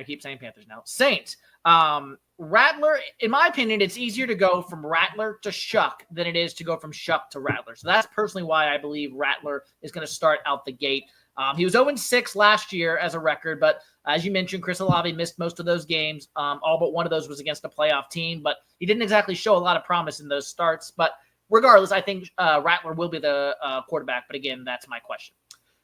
keep saying Panthers now. Saints. Rattler, in my opinion, it's easier to go from Rattler to Shuck than it is to go from Shuck to Rattler. So that's personally why I believe Rattler is going to start out the gate. He was 0-6 last year as a record, but as you mentioned, Chris Olave missed most of those games. All but one of those was against a playoff team, but he didn't exactly show a lot of promise in those starts. But regardless, I think Rattler will be the quarterback. But again, that's my question.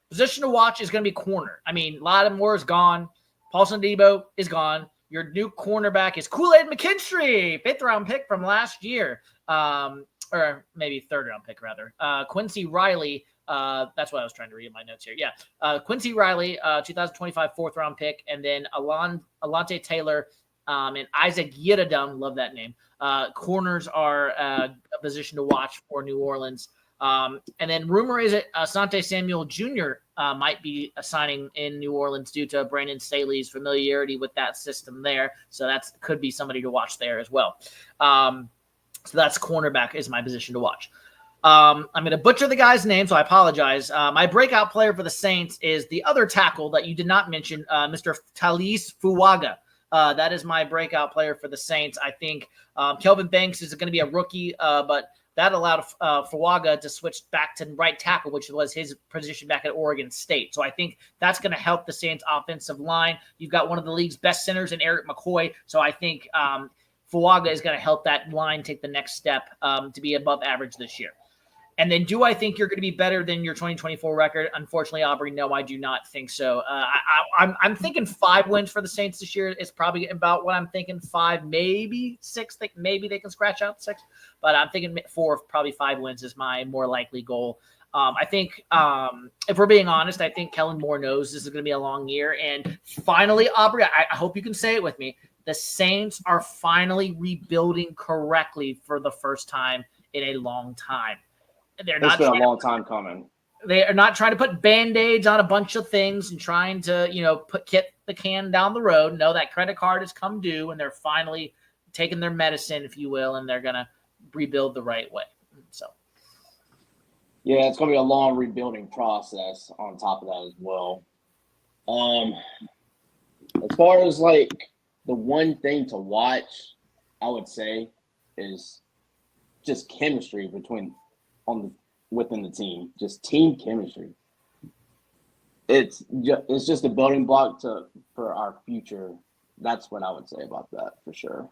Position to watch is going to be corner. I mean, Lattimore is gone. Paulson Debo is gone. Your new cornerback is Kool-Aid McKinstry, 5th-round pick from last year, or maybe 3rd-round pick, rather. Quincy Riley. That's what I was trying to read in my notes here. Yeah. Quincy Riley, 2025 4th-round pick, and then Alontae Taylor and Isaac Yiadom, love that name. Corners are a position to watch for New Orleans. And then rumor is that Asante Samuel Jr. Might be signing in New Orleans due to Brandon Staley's familiarity with that system there. So that could be somebody to watch there as well. So that's cornerback is my position to watch. I'm going to butcher the guy's name, so I apologize. My breakout player for the Saints is the other tackle that you did not mention, Mr. Talis Fuaga. That is my breakout player for the Saints. I think Kelvin Banks is going to be a rookie, but that allowed Fuaga to switch back to right tackle, which was his position back at Oregon State. So I think that's going to help the Saints offensive line. You've got one of the league's best centers in Eric McCoy. So I think Fuaga is going to help that line take the next step to be above average this year. And then do I think you're going to be better than your 2024 record? Unfortunately, Aubrey, no, I do not think so. I'm thinking 5 wins for the Saints this year. It's probably about what I'm thinking, 5, maybe 6. Maybe they can scratch out 6. But I'm thinking 4, probably 5 wins is my more likely goal. I think if we're being honest, I think Kellen Moore knows this is going to be a long year. And finally, Aubrey, I hope you can say it with me. The Saints are finally rebuilding correctly for the first time in a long time. It's been a long time coming. They are not trying to put Band-Aids on a bunch of things and trying to, kick the can down the road. No, that credit card has come due, and they're finally taking their medicine, if you will, and they're going to rebuild the right way. So, yeah, it's going to be a long rebuilding process on top of that as well. As far as, the one thing to watch, I would say, is just chemistry within the team, just team chemistry. It's just a building block for our future. That's what I would say about that for sure.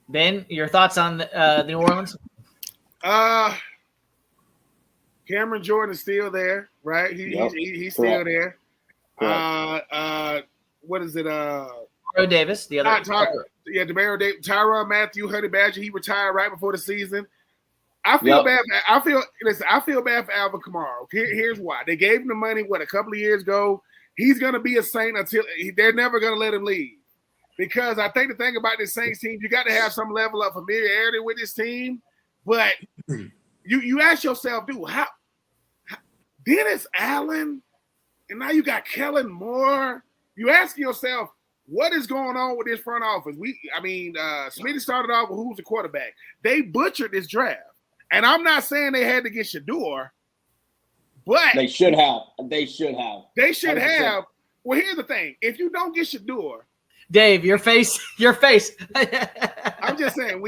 Ben, your thoughts on the New Orleans? Cameron Jordan is still there, right? He's still there. What is it? Tyrod Davis, the other. Demario Davis, Tyrod Matthew, Honey Badger. He retired right before the season. I feel bad. I feel bad for Alvin Kamara. Here's why. They gave him the money, a couple of years ago. He's going to be a Saint until they're never going to let him leave. Because I think the thing about this Saints team, you got to have some level of familiarity with this team. But you ask yourself, dude, how Dennis Allen, and now you got Kellen Moore. You ask yourself, what is going on with this front office? Smitty started off with who's the quarterback. They butchered this draft. And I'm not saying they had to get Shador, but they should have. They should have. Well, here's the thing. If you don't get Shador, Dave, your face. I'm just saying,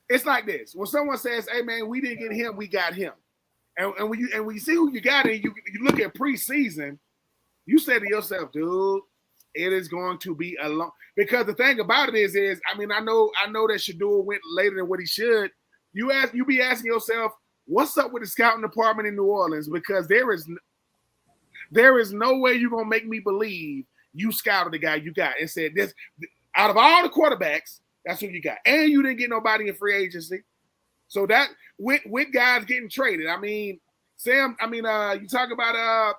it's like this. When someone says, hey man, we didn't get him, we got him. And when you see who you got and you look at preseason, you say to yourself, dude, it is going to be a long, because the thing about it is I know that Shador went later than what he should. You be asking yourself, what's up with the scouting department in New Orleans? Because there is no way you're gonna make me believe you scouted the guy you got and said this out of all the quarterbacks, that's who you got. And you didn't get nobody in free agency. So that with guys getting traded. Sam, you talk about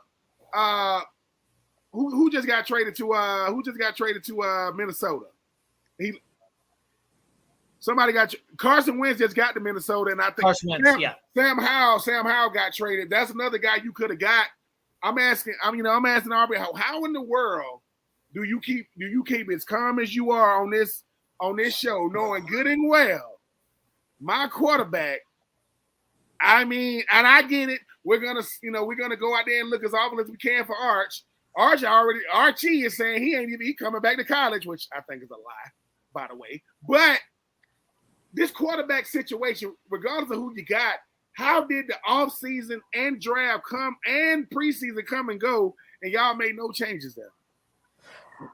who just got traded to Minnesota? somebody got Carson Wentz just got to Minnesota, and I think Carson Wentz, Sam Howell got traded. That's another guy you could have got. I'm asking Aubrey, how in the world do you keep as calm as you are on this show, knowing good and well my quarterback? I mean, and I get it. We're gonna go out there and look as often as we can for Archie is saying he coming back to college, which I think is a lie, by the way. But this quarterback situation, regardless of who you got, how did the offseason and draft come and preseason come and go, and y'all made no changes there?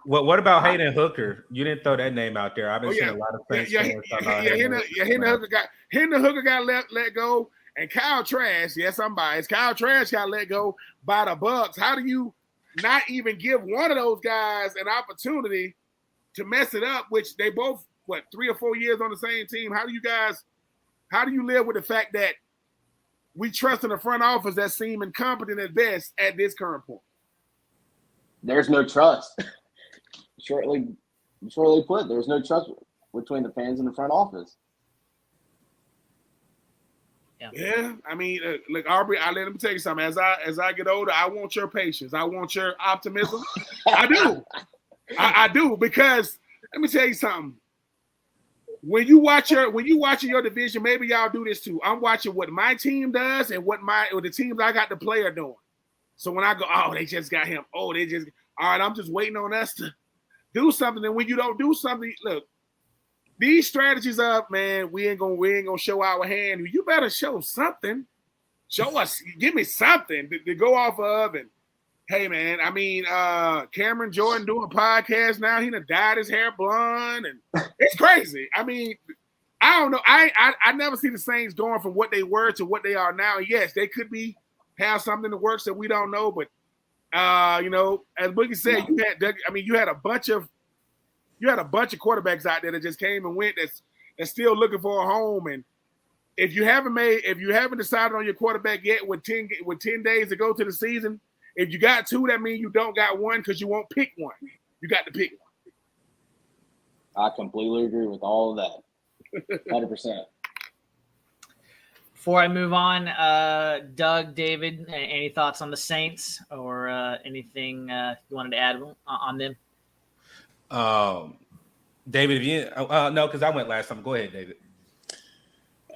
What about Hayden Hooker? You didn't throw that name out there. I've been seeing a lot of things. Hayden Hooker got let go, and Kyle Trask. Yes, I'm biased. Kyle Trask got let go by the Bucks. How do you not even give one of those guys an opportunity to mess it up? Which they both 3 or 4 years on the same team. How do you live with the fact that we trust in the front office that seem incompetent at best at this current point? There's no trust. Shortly put, there's no trust between the fans and the front office. Yeah. I mean, look, Aubrey, let me tell you something. As I get older, I want your patience. I want your optimism. I do. I do, because let me tell you something. When you watching your division, maybe y'all do this too. I'm watching what my team does and what the teams I got the player doing. So when I go, oh, they just got him. Oh, all right, I'm just waiting on us to do something. And when you don't do something, look, these strategies up, man, we ain't gonna show our hand. You better show something. Show us, give me something to go off of. And hey, man, I mean, Cameron Jordan doing podcasts now. He done dyed his hair blonde, and it's crazy. I mean, I don't know. I never see the Saints going from what they were to what they are now. Yes, they could have something in the works that we don't know, but as Boogie said, you had a bunch of quarterbacks out there that just came and went that's still looking for a home. And if you haven't decided on your quarterback yet with 10 days to go to the season, if you got two, that means you don't got one because you won't pick one. You got to pick one. I completely agree with all of that. 100%. Before I move on, Doug, David, any thoughts on the Saints or anything you wanted to add on them? David, if you no, because I went last time. Go ahead, David.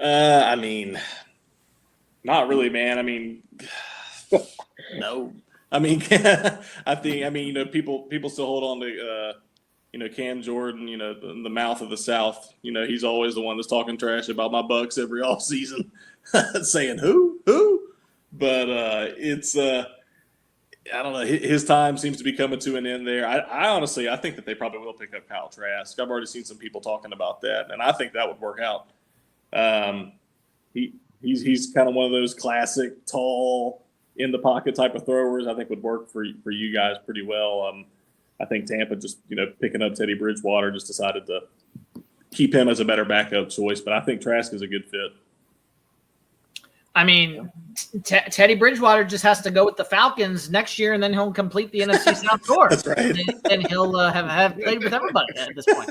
I mean, not really, man. I mean, no. I mean, people still hold on to, Cam Jordan, the mouth of the South. He's always the one that's talking trash about my Bucks every offseason, saying who? But it's I don't know. His time seems to be coming to an end there. I honestly think that they probably will pick up Kyle Trask. I've already seen some people talking about that, and I think that would work out. He's kind of one of those classic, tall, in the pocket type of throwers. I think would work for you guys pretty well. I think Tampa just picking up Teddy Bridgewater just decided to keep him as a better backup choice. But I think Trask is a good fit. I mean, Teddy Bridgewater just has to go with the Falcons next year, and then he'll complete the NFC South tour. That's right. And he'll have played with everybody at this point.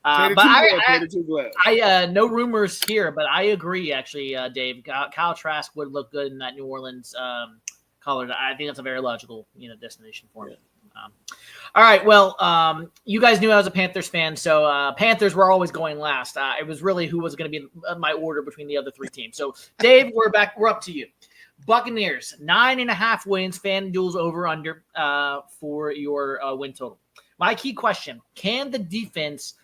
But I no rumors here, but I agree, actually, Dave. Kyle Trask would look good in that New Orleans color. I think that's a very logical, destination for him. All right. Well, you guys knew I was a Panthers fan, so Panthers were always going last. It was really who was going to be my order between the other three teams. So, Dave, we're up to you. Buccaneers, 9.5 wins, FanDuel's over/under for your win total. My key question: can the defense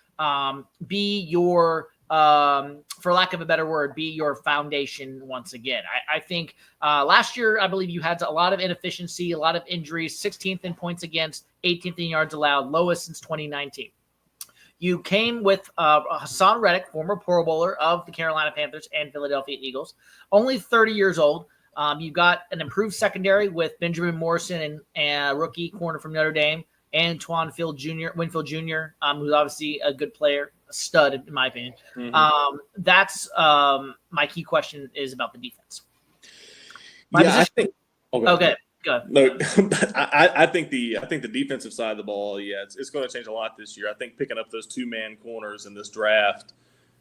be your, for lack of a better word, be your foundation once again? I think last year, I believe you had a lot of inefficiency, a lot of injuries, 16th in points against, 18th in yards allowed, lowest since 2019. You came with Hassan Reddick, former Pro Bowler of the Carolina Panthers and Philadelphia Eagles, only 30 years old. You got an improved secondary with Benjamin Morrison and rookie corner from Notre Dame, Antoine Winfield Jr., who's obviously a good player, a stud in my opinion. Mm-hmm. That's my key question is about the defense. I think. Okay. Go. No, I think the defensive side of the ball, it's going to change a lot this year. I think picking up those 2-man corners in this draft,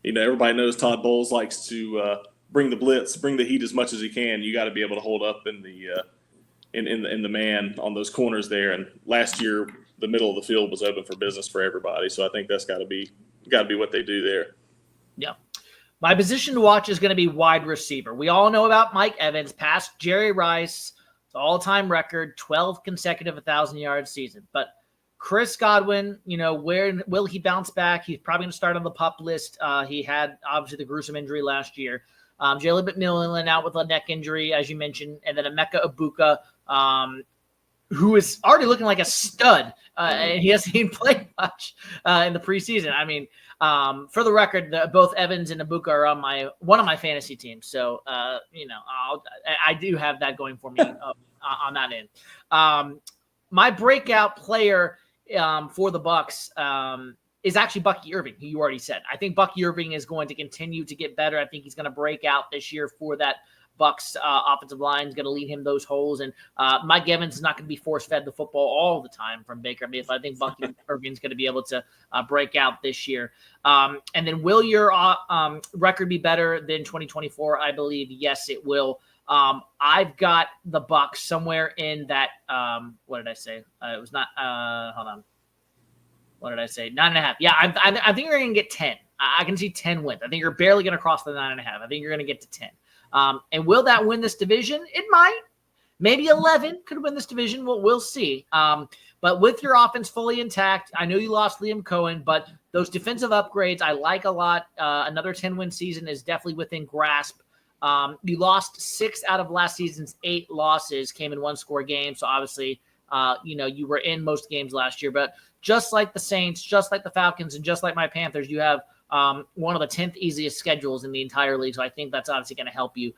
everybody knows Todd Bowles likes to bring the blitz, bring the heat as much as he can. You got to be able to hold up in the man on those corners there. And last year, the middle of the field was open for business for everybody. So I think that's got to be what they do there. Yeah. My position to watch is going to be wide receiver. We all know about Mike Evans, past Jerry Rice. All-time record, 12 consecutive 1,000-yard season. But Chris Godwin, where will he bounce back? He's probably going to start on the PUP list. He had, obviously, the gruesome injury last year. Jalen McMillan out with a neck injury, as you mentioned, and then Emeka Ibuka, who is already looking like a stud, and he hasn't even played much in the preseason. I mean, for the record, both Evans and Ibuka are on one of my fantasy teams, so I do have that going for me on that end. My breakout player for the Bucs is actually Bucky Irving, who you already said. I think Bucky Irving is going to continue to get better. I think he's going to break out this year for that Bucs offensive line. Is going to lead him those holes. And Mike Evans is not going to be force-fed the football all the time from Baker Mayfield. I think Bucky Irving is going to be able to break out this year. And then will your record be better than 2024? I believe, yes, it will. I've got the Bucs somewhere in that. What did I say? It was not. Hold on. What did I say? 9.5. Yeah, I think you're going to get 10. I can see 10 wins. I think you're barely going to cross the 9.5. I think you're going to get to 10. And will that win this division? It might. Maybe 11 could win this division. We'll see. But with your offense fully intact, I know you lost Liam Cohen, but those defensive upgrades I like a lot. Another 10-win season is definitely within grasp. You lost 6 out of last season's 8 losses, came in 1-score games. So obviously, you were in most games last year. But just like the Saints, just like the Falcons, and just like my Panthers, you have one of the 10th easiest schedules in the entire league. So I think that's obviously going to help you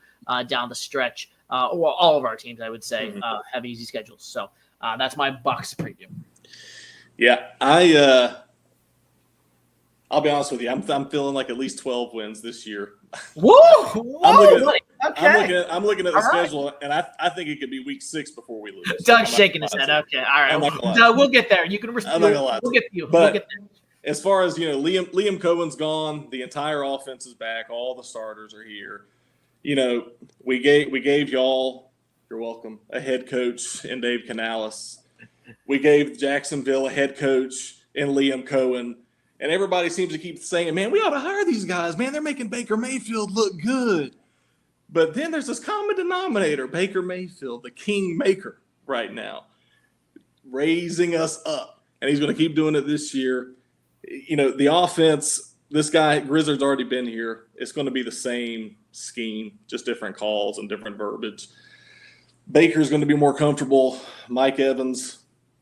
down the stretch. Well, all of our teams, I would say, have easy schedules. So that's my Bucs preview. Yeah, I'll be honest with you. I'm feeling like at least 12 wins this year. Woo! I'm looking at the All right. schedule, and I think it could be week 6 before we lose. Doug's shaking his head. Okay, all right. Doug, we'll get there. You can respond. We'll get to you. But we'll get there. as far as Liam Cohen's gone, the entire offense is back. All the starters are here. We gave y'all, you're welcome, a head coach in Dave Canales. We gave Jacksonville a head coach in Liam Cohen. And everybody seems to keep saying, man, we ought to hire these guys. Man, they're making Baker Mayfield look good. But then there's this common denominator, Baker Mayfield, the king maker right now, raising us up. And he's going to keep doing it this year. The offense, this guy, Grizzard's already been here. It's going to be the same scheme, just different calls and different verbiage. Baker's going to be more comfortable. Mike Evans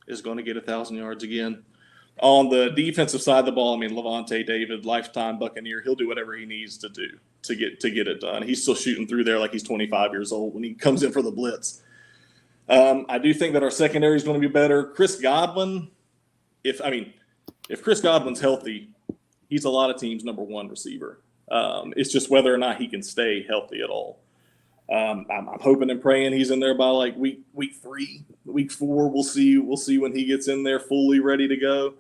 is going to get 1,000 yards again. On the defensive side of the ball, I mean, Levante David, lifetime Buccaneer, he'll do whatever he needs to do to get it done. He's still shooting through there like he's 25 years old when he comes in for the blitz. I do think that our secondary is going to be better. Chris Godwin, if Chris Godwin's healthy, he's a lot of teams' number 1 receiver. It's just whether or not he can stay healthy at all. I'm hoping and praying he's in there by like week 3, week 4. We'll see when he gets in there fully ready to go.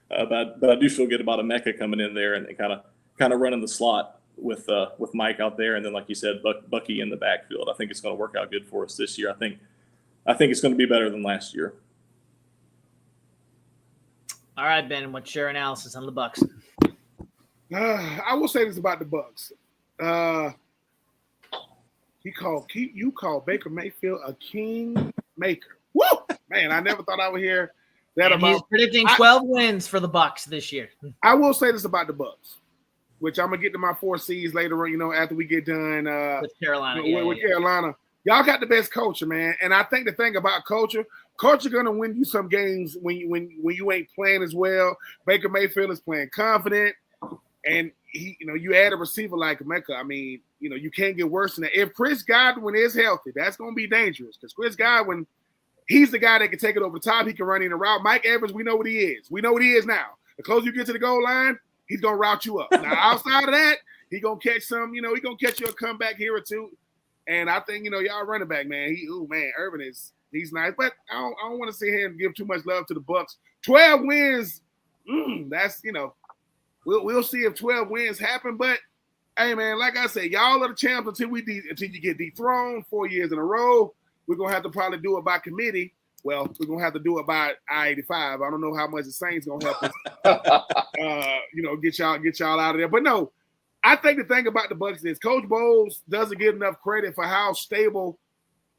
But I do feel good about Emeka coming in there and kind of running the slot with Mike out there, and then like you said, Bucky in the backfield. I think it's going to work out good for us this year. I think it's going to be better than last year. All right, Ben, what's your analysis on the Bucs? I will say this about the Bucs. You call Baker Mayfield a king maker. Woo! Man, I never thought I would hear that and about. He's predicting 12 wins for the Bucs this year. I will say this about the Bucs, which I'm gonna get to my 4 C's later on. After we get done with Carolina, Carolina, y'all got the best culture, man. And I think the thing about culture gonna win you some games when you ain't playing as well. Baker Mayfield is playing confident, and you add a receiver like Emeka. I mean, you can't get worse than that. If Chris Godwin is healthy, that's gonna be dangerous because Chris Godwin, he's the guy that can take it over the top. He can run in a route. Mike Evans, we know what he is. We know what he is now. The closer you get to the goal line, he's gonna route you up. Now, outside of that, he's gonna catch some. He's gonna catch you a comeback here or two. And I think y'all running back, man. Urban is He's nice, but I don't want to sit here and give too much love to the Bucks. 12 wins, that's we'll see if 12 wins happen. But hey, man, like I said, y'all are the champs until you get dethroned 4 years in a row. We're gonna have to probably do it by committee. Well, we're gonna have to do it by I-85. I don't know how much the Saints gonna help us. Get y'all out of there. But no, I think the thing about the Bucks is Coach Bowles doesn't get enough credit for how stable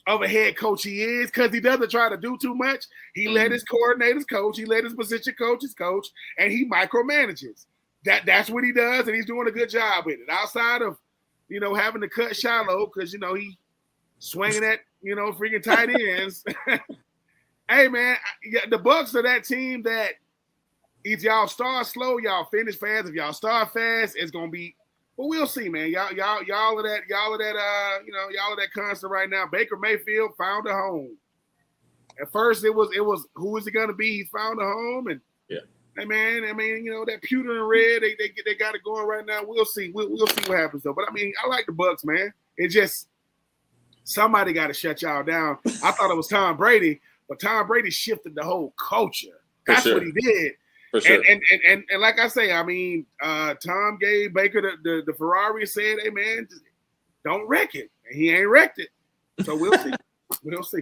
of a head coach he is, because he doesn't try to do too much. He let his coordinators coach, he let his position coaches coach, and he micromanages. That's what he does, and he's doing a good job with it. Outside of, having to cut shallow because he swinging at freaking tight ends. Hey man, the Bucks are that team that if y'all start slow, y'all finish fast. If y'all start fast, it's gonna be. Well, we'll see, man. Y'all are that constant right now. Baker Mayfield found a home. At first, it was who is it gonna be? He's found a home, and yeah. Hey man, that pewter and red, they got it going right now. We'll see. We'll see what happens though. But I like the Bucks, man. It just somebody got to shut y'all down. I thought it was Tom Brady, but Tom Brady shifted the whole culture. That's what he did. For sure. And like I say, Tom gave Baker the Ferrari and said, "Hey man, don't wreck it." And he ain't wrecked it. So we'll see. We'll see.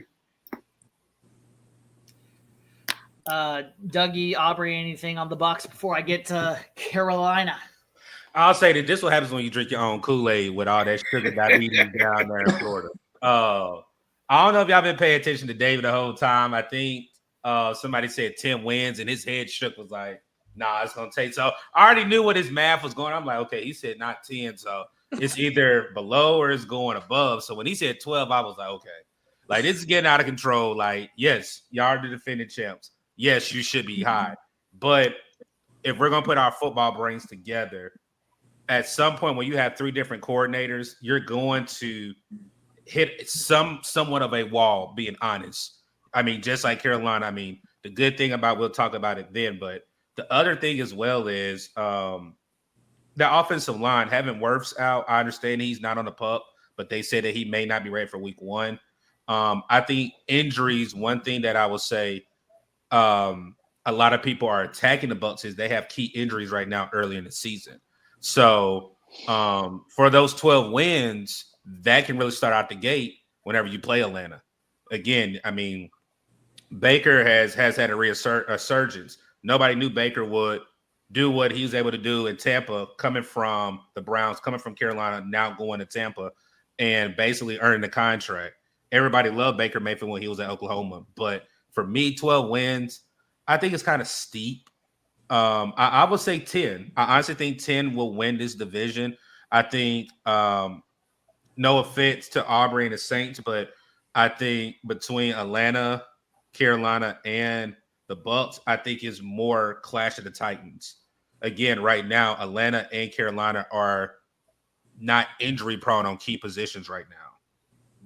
Dougie, Aubrey, anything on the Bucks before I get to Carolina? I'll say that this is what happens when you drink your own Kool-Aid with all that sugar diabetes down there in Florida. I don't know if y'all been paying attention to David the whole time. I think somebody said 10 wins and his head shook, was like, nah, it's going to take. So I already knew what his math was going. I'm like, okay, he said not 10. So it's either below or it's going above. So when he said 12, I was like, okay, like this is getting out of control. Like, yes, y'all are the defending champs. Yes, you should be high. But if we're going to put our football brains together, at some point when you have 3 different coordinators, you're going to hit somewhat of a wall, being honest. Just like Carolina, the good thing about, we'll talk about it then, but the other thing as well is the offensive line, having Wirfs out. I understand he's not on the pup, but they said that he may not be ready for week 1. I think injuries, one thing that I will say, a lot of people are attacking the Bucs is they have key injuries right now early in the season. So for those 12 wins, that can really start out the gate whenever you play Atlanta. Again, Baker has had a resurgence. Nobody knew Baker would do what he was able to do in Tampa, coming from the Browns, coming from Carolina, now going to Tampa, and basically earning the contract. Everybody loved Baker Mayfield when he was at Oklahoma, but for me, 12 wins, I think it's kind of steep. I would say 10. I honestly think 10 will win this division. I think, no offense to Aubrey and the Saints, but I think between Atlanta, Carolina, and the Bucs, I think is more Clash of the Titans. Again, right now, Atlanta and Carolina are not injury prone on key positions right now.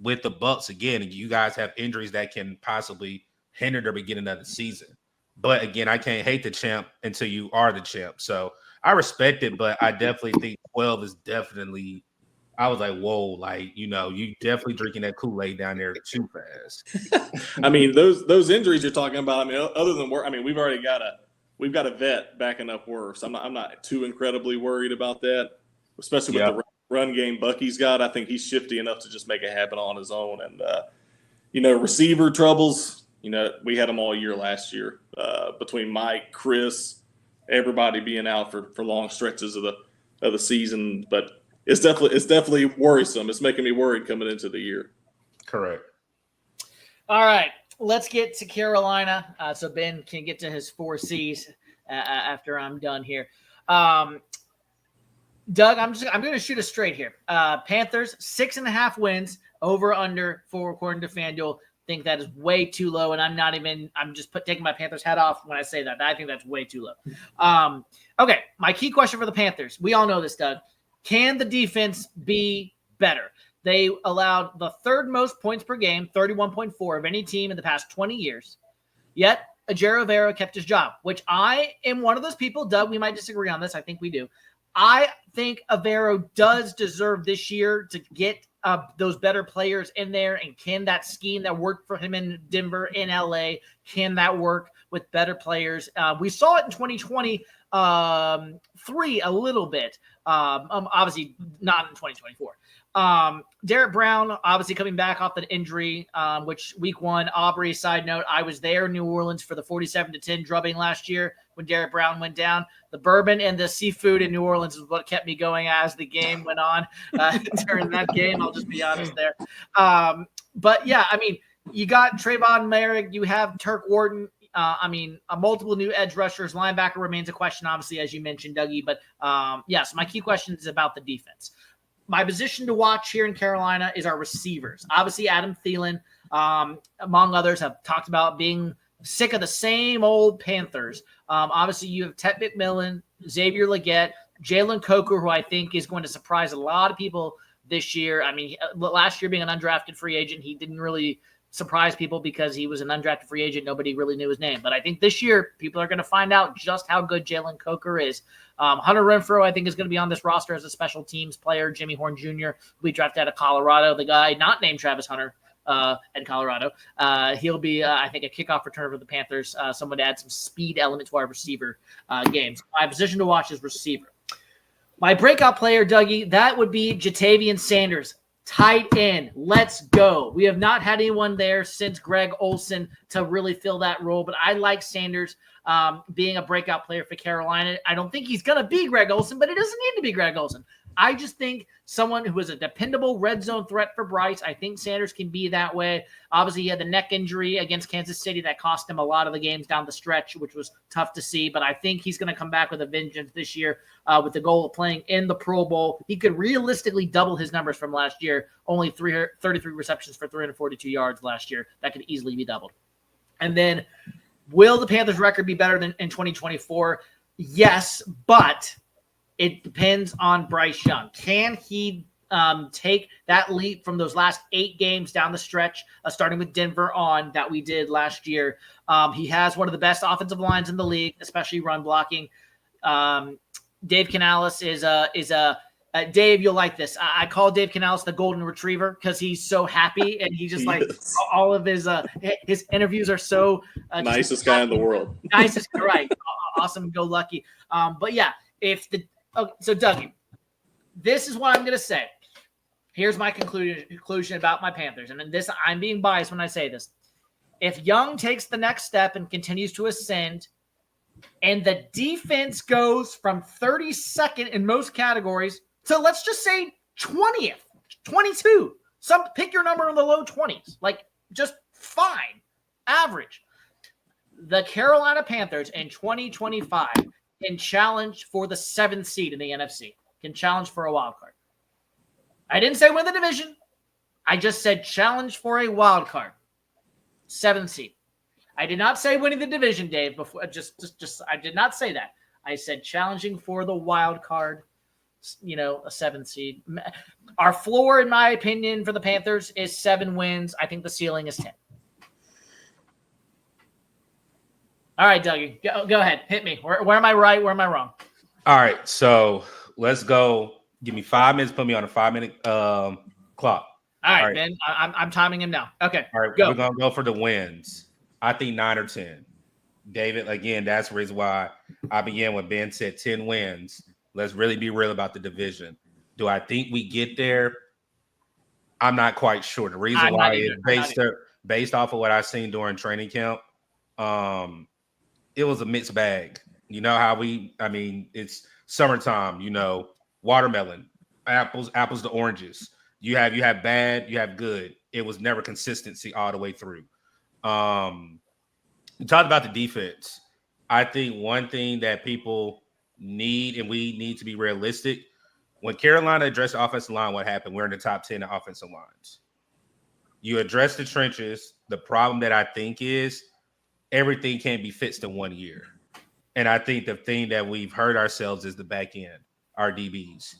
With the Bucs, again, you guys have injuries that can possibly hinder the beginning of the season. But again, I can't hate the champ until you are the champ. So I respect it, but I definitely think 12 is definitely, I was like, whoa, like, you definitely drinking that Kool-Aid down there too fast. Those injuries you're talking about, other than work, we've got a vet backing up Wirfs. I'm not too incredibly worried about that, especially with the run game Bucky's got. I think he's shifty enough to just make it happen on his own. And, receiver troubles, we had them all year last year, between Mike, Chris, everybody being out for long stretches of the season. But it's definitely worrisome. It's making me worried coming into the year. Correct. All right, let's get to Carolina. So Ben can get to his 4 C's after I'm done here. Doug, I'm going to shoot us straight here. Panthers 6.5 wins, over under 4 according to FanDuel. Think that is way too low, and I'm just taking my Panthers hat off when I say that. I think that's way too low. Okay, my key question for the Panthers. We all know this, Doug. Can the defense be better? They allowed the 3rd most points per game, 31.4 of any team in the past 20 years. Yet, Ajero Vera kept his job, which I am one of those people. Doug, we might disagree on this. I think we do. I think Avero does deserve this year to get those better players in there. And can that scheme that worked for him in Denver, in LA, can that work with better players? We saw it in 2023 a little bit. Obviously not in 2024. Derek Brown, obviously coming back off the injury, which week 1, Aubrey, side note, I was there in New Orleans for the 47-10 drubbing last year when Derek Brown went down. The bourbon and the seafood in New Orleans is what kept me going as the game went on during that game. I'll just be honest there. But yeah, I mean, you got Trayvon Merrick, you have Turk Wharton. Multiple new edge rushers. Linebacker remains a question, obviously, as you mentioned, Dougie. But yes, my key question is about the defense. My position to watch here in Carolina is our receivers. Obviously, Adam Thielen, among others, have talked about being sick of the same old Panthers. Obviously, you have Ted McMillan, Xavier Legette, Jalen Coker, who I think is going to surprise a lot of people this year. I mean, last year being an undrafted free agent, he didn't really surprise people because he was an undrafted free agent. Nobody really knew his name. But I think this year, people are going to find out just how good Jalen Coker is. Hunter Renfrow, I think, is going to be on this roster as a special teams player. Jimmy Horn Jr., we drafted out of Colorado. The guy not named Travis Hunter at Colorado. He'll be, I think, a kickoff returner for the Panthers. Someone to add some speed element to our receiver games. My position to watch is receiver. My breakout player, Dougie, that would be Jatavian Sanders. Tight end. Let's go. We have not had anyone there since Greg Olsen to really fill that role, but I like Sanders being a breakout player for Carolina. I don't think he's going to be Greg Olsen, but it doesn't need to be Greg Olsen. I just think someone who is a dependable red zone threat for Bryce. I think Sanders can be that way. Obviously, he had the neck injury against Kansas City that cost him a lot of the games down the stretch, which was tough to see. But I think he's going to come back with a vengeance this year with the goal of playing in the Pro Bowl. He could realistically double his numbers from last year, only 33 receptions for 342 yards last year. That could easily be doubled. And then will the Panthers' record be better than in 2024? Yes, but it depends on Bryce Young. Can he take that leap from those last 8 games down the stretch, starting with Denver on that we did last year? He has one of the best offensive lines in the league, especially run blocking. Dave Canales is a Dave, you'll like this. I call Dave Canales the golden retriever because he's so happy and he just like all of his interviews are so nicest guy in the world. Nicest, right? Awesome, go lucky. But yeah, so Dougie, this is what I'm gonna say. Here's my conclusion about my Panthers, and this I'm being biased when I say this. If Young takes the next step and continues to ascend, and the defense goes from 32nd in most categories to, let's just say, 20th, 22. Pick your number in the low 20s. Like, just fine. Average. The Carolina Panthers in 2025 can challenge for the 7th seed in the NFC. Can challenge for a wild card. I didn't say win the division. I just said challenge for a wild card. 7th seed. I did not say winning the division, Dave. Before, I did not say that. I said challenging for the wild card, a 7th seed. Our floor, in my opinion, for the Panthers is 7 wins. I think the ceiling is 10. All right, Dougie, go ahead. Hit me. Where am I right? Where am I wrong? All right, so let's go. Give me 5 minutes. Put me on a 5-minute clock. All right, Ben. I'm timing him now. Okay, all right, go. We're going to go for the wins. I think 9 or 10. David, again, that's the reason why I began when Ben said 10 wins. Let's really be real about the division. Do I think we get there? I'm not quite sure. The reason why is based off of what I've seen during training camp. It was a mixed bag. You know how it's summertime, watermelon, apples to oranges. You have bad, you have good. It was never consistency all the way through. We talked about the defense. I think one thing that people need, and we need to be realistic, when Carolina addressed the offensive line, what happened? We're in the top 10 of offensive lines. You address the trenches. The problem that I think is everything can't be fixed in 1 year. And I think the thing that we've hurt ourselves is the back end, our DBs.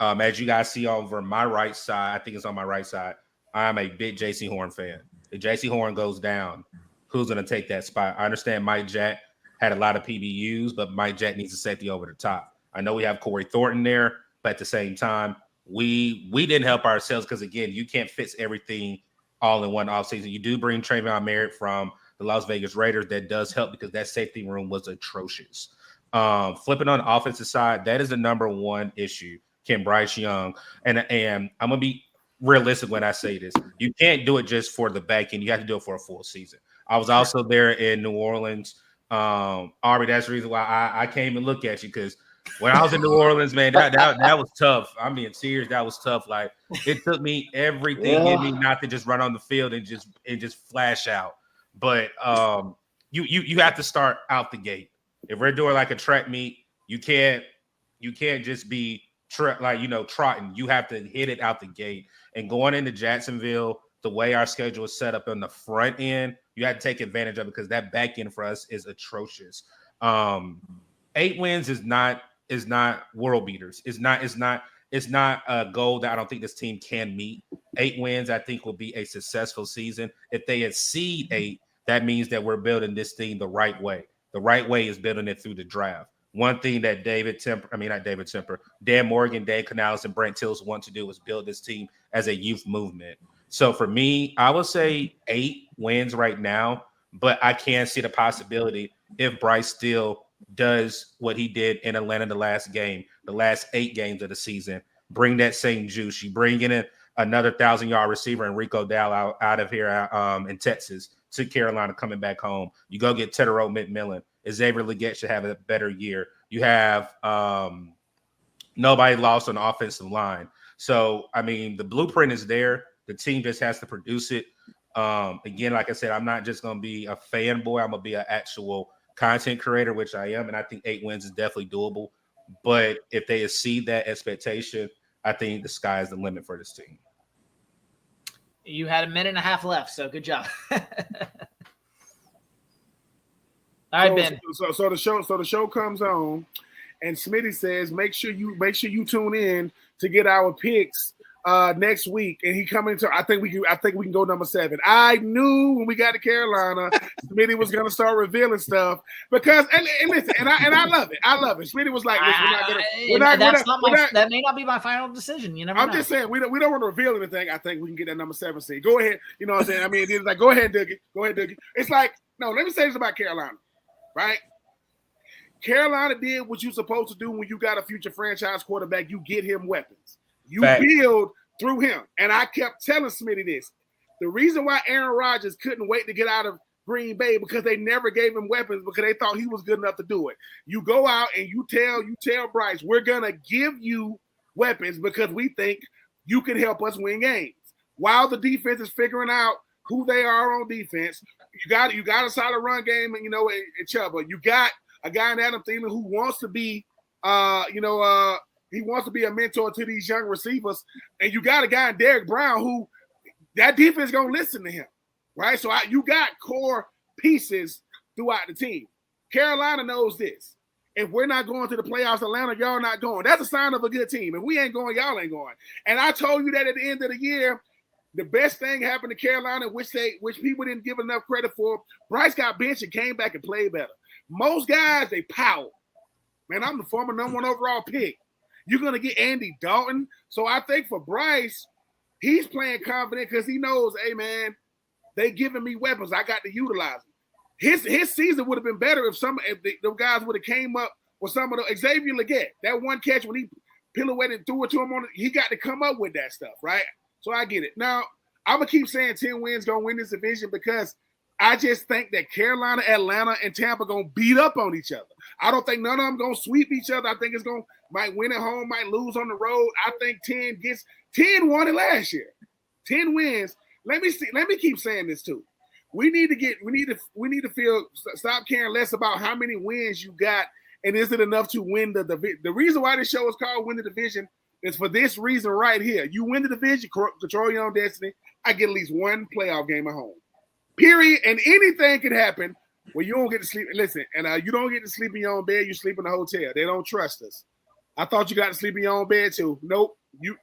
As you guys see over my right side, I think it's on my right side, I'm a big J.C. Horn fan. If J.C. Horn goes down, who's going to take that spot? I understand Mike Jack had a lot of PBUs, but Mike Jack needs a safety over the top. I know we have Corey Thornton there, but at the same time, we didn't help ourselves because, again, you can't fix everything all in one offseason. You do bring Trayvon Merritt from the Las Vegas Raiders. That does help because that safety room was atrocious. Flipping on the offensive side, that is the number one issue. Can Bryce Young, and I'm going to be realistic when I say this. You can't do it just for the back end. You have to do it for a full season. I was also there in New Orleans. Aubrey, that's the reason why I came and look at you, because when I was in New Orleans, man, that was tough. I'm being serious. That was tough. Like, it took me everything in me not to just run on the field and just flash out. But you have to start out the gate. If we're doing like a track meet, you can't just be trotting. You have to hit it out the gate. And going into Jacksonville, the way our schedule is set up on the front end, you have to take advantage of it because that back end for us is atrocious. 8 wins is not world beaters. It's not a goal that I don't think this team can meet. 8 wins, I think, will be a successful season. If they exceed 8, that means that we're building this team the right way. The right way is building it through the draft. One thing that Dan Morgan, Dave Canales, and Brent Tills want to do is build this team as a youth movement. So for me, I would say 8 wins right now, but I can see the possibility if Bryce still does what he did in Atlanta the last 8 games of the season, bring that same juice. You bring in another 1,000-yard receiver, Enrico Dow out of here in Texas to Carolina, coming back home. You go get Tedero McMillan. Xavier Legette should have a better year. You have nobody lost on the offensive line. So, I mean, the blueprint is there. The team just has to produce it. Again, like I said, I'm not just going to be a fanboy. I'm going to be an actual content creator, which I am, and I think 8 wins is definitely doable. But if they exceed that expectation, I think the sky is the limit for this team. You had a minute and a half left, so good job. All right, Ben. So the show comes on, and Smitty says, make sure you tune in to get our picks next week. And he coming to I think we can go number 7. I knew when we got to Carolina, Smitty was gonna start revealing stuff because and listen, and I love it. I love it. Smitty was like, that may not be my final decision. You never know. I'm just saying we don't want to reveal anything. I think we can get that number 7 seed. Go ahead. You know what I'm saying? I mean, it's like, go ahead, Dougie. Go ahead, Dougie. It's like, no, let me say this about Carolina. Right? Carolina did what you're supposed to do when you got a future franchise quarterback. You get him weapons. You build through him. And I kept telling Smitty this. The reason why Aaron Rodgers couldn't wait to get out of Green Bay because they never gave him weapons because they thought he was good enough to do it. You go out and you tell Bryce, we're going to give you weapons because we think you can help us win games. While the defense is figuring out who they are on defense, you got a solid run game, and in Chuba. You got a guy in Adam Thielen who wants to be, he wants to be a mentor to these young receivers, and you got a guy in Derek Brown who that defense gonna listen to him, right? So you got core pieces throughout the team. Carolina knows this. If we're not going to the playoffs, Atlanta, y'all not going. That's a sign of a good team. If we ain't going, y'all ain't going. And I told you that at the end of the year. The best thing happened to Carolina, which people didn't give enough credit for. Bryce got benched and came back and played better. Most guys, they power. Man, I'm the former number 1 overall pick. You're going to get Andy Dalton. So I think for Bryce, he's playing confident because he knows, hey, man, they giving me weapons. I got to utilize them. His season would have been better if the guys would have came up with some of the Xavier Legette. That one catch when he pirouetted and threw it to him, he got to come up with that stuff, right? So I get it. Now, I'm going to keep saying 10 wins going to win this division because I just think that Carolina, Atlanta, and Tampa going to beat up on each other. I don't think none of them going to sweep each other. I think might win at home, might lose on the road. I think 10 won it last year. 10 wins. Let me keep saying this too. We need to stop caring less about how many wins you got and is it enough to win the division. The reason why this show is called Win the Division is for this reason right here. You win the division, control your own destiny. I get at least one playoff game at home. Period. And anything can happen where you don't get to sleep. Listen, and you don't get to sleep in your own bed. You sleep in a hotel. They don't trust us. I thought you got to sleep in your own bed too. Nope. You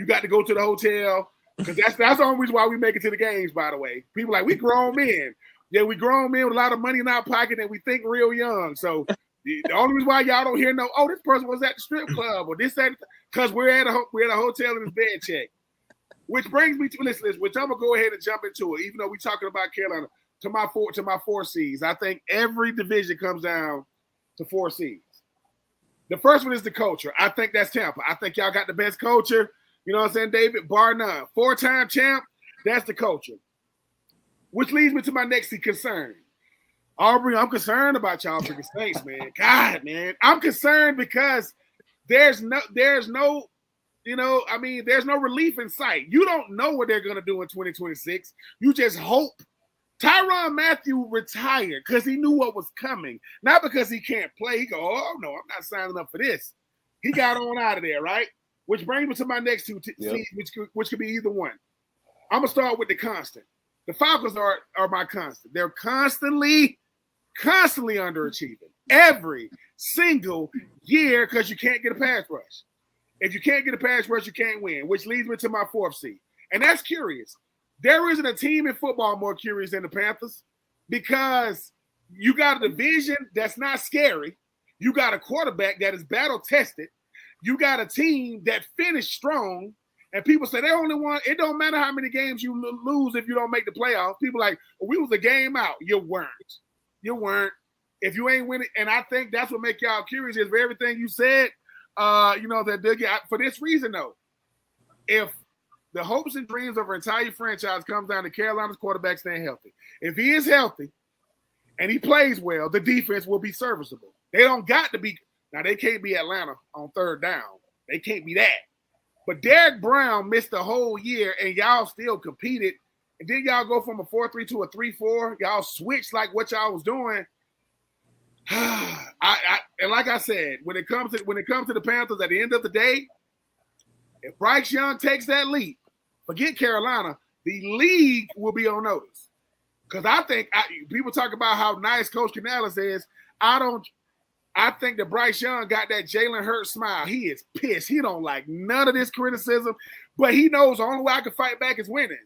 got to go to the hotel because that's the only reason why we make it to the games. By the way, people like we grown men. Yeah, we grown men with a lot of money in our pocket and we think real young. So The only reason why y'all don't hear no, oh, this person was at the strip club or this, that, because we're at a hotel and it's bed check. Which brings me to listen, which I'm gonna go ahead and jump into it, even though we're talking about Carolina. To my four seeds, I think every division comes down to 4 seeds. The first one is the culture. I think that's Tampa. I think y'all got the best culture. You know what I'm saying, David? Bar none. 4-time champ, that's the culture. Which leads me to my next concern. Aubrey, I'm concerned about y'all freaking Saints, man. God, man. I'm concerned because there's no, there's no relief in sight. You don't know what they're going to do in 2026. You just hope. Tyrann Mathieu retired because he knew what was coming, not because he can't play. He go, oh, no, I'm not signing up for this. He got on out of there, right? Which brings me to my next two seeds, which could be either one. I'm going to start with the constant. The Falcons are my constant. They're constantly underachieving every single year because you can't get a pass rush. If you can't get a pass rush, you can't win, which leads me to my 4th seed. And that's curious. There isn't a team in football more curious than the Panthers because you got a division that's not scary. You got a quarterback that is battle-tested. You got a team that finished strong. And people say they only won. It don't matter how many games you lose if you don't make the playoffs. People like, well, we was a game out. You weren't. If you ain't winning. And I think that's what make y'all curious is for everything you said. That for this reason though, if the hopes and dreams of our entire franchise comes down to Carolina's quarterback staying healthy. If he is healthy and he plays well, the defense will be serviceable. They don't got to be. Now they can't be Atlanta on 3rd down. They can't be that. But Derek Brown missed the whole year, and y'all still competed. And then y'all go from a 4-3 to a 3-4. Y'all switched like what y'all was doing. And like I said, when it comes to the Panthers, at the end of the day, if Bryce Young takes that leap, forget Carolina, the league will be on notice. Because I think people talk about how nice Coach Canales is. I think that Bryce Young got that Jalen Hurts smile. He is pissed. He don't like none of this criticism, but he knows the only way I can fight back is winning.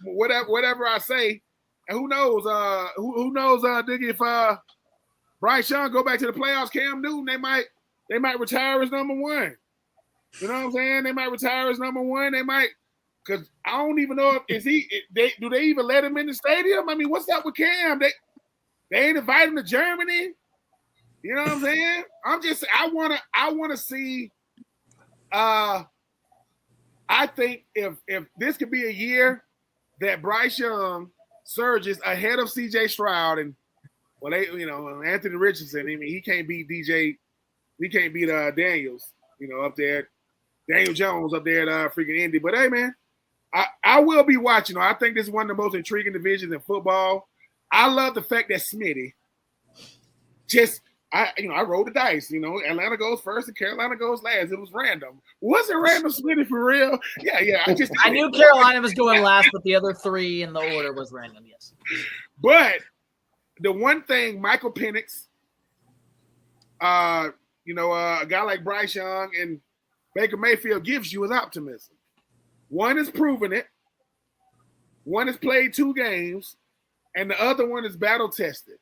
Whatever I say, and who knows? Diggy, if Bryce Young go back to the playoffs, Cam Newton, they might retire as number 1. You know what I'm saying? They might retire as number 1. They might, because I don't even know do they even let him in the stadium? I mean, what's up with Cam? They ain't invite him to Germany. You know what I'm saying? I want to see. I think if this could be a year that Bryce Young surges ahead of C.J. Stroud and Anthony Richardson. I mean, he can't beat DJ. He can't beat Daniels. Up there, Daniel Jones up there at freaking Indy. But hey, man, I will be watching. I think this is one of the most intriguing divisions in football. I love the fact that Smitty I rolled the dice. Atlanta goes first and Carolina goes last. It was random. Was it random, Smitty, for real? Yeah. I knew Carolina was going last, but the other 3 in the order was random. Yes. But the one thing, Michael Penix, a guy like Bryce Young and Baker Mayfield gives you is optimism. One is proving it. One has played 2 games, and the other one is battle tested.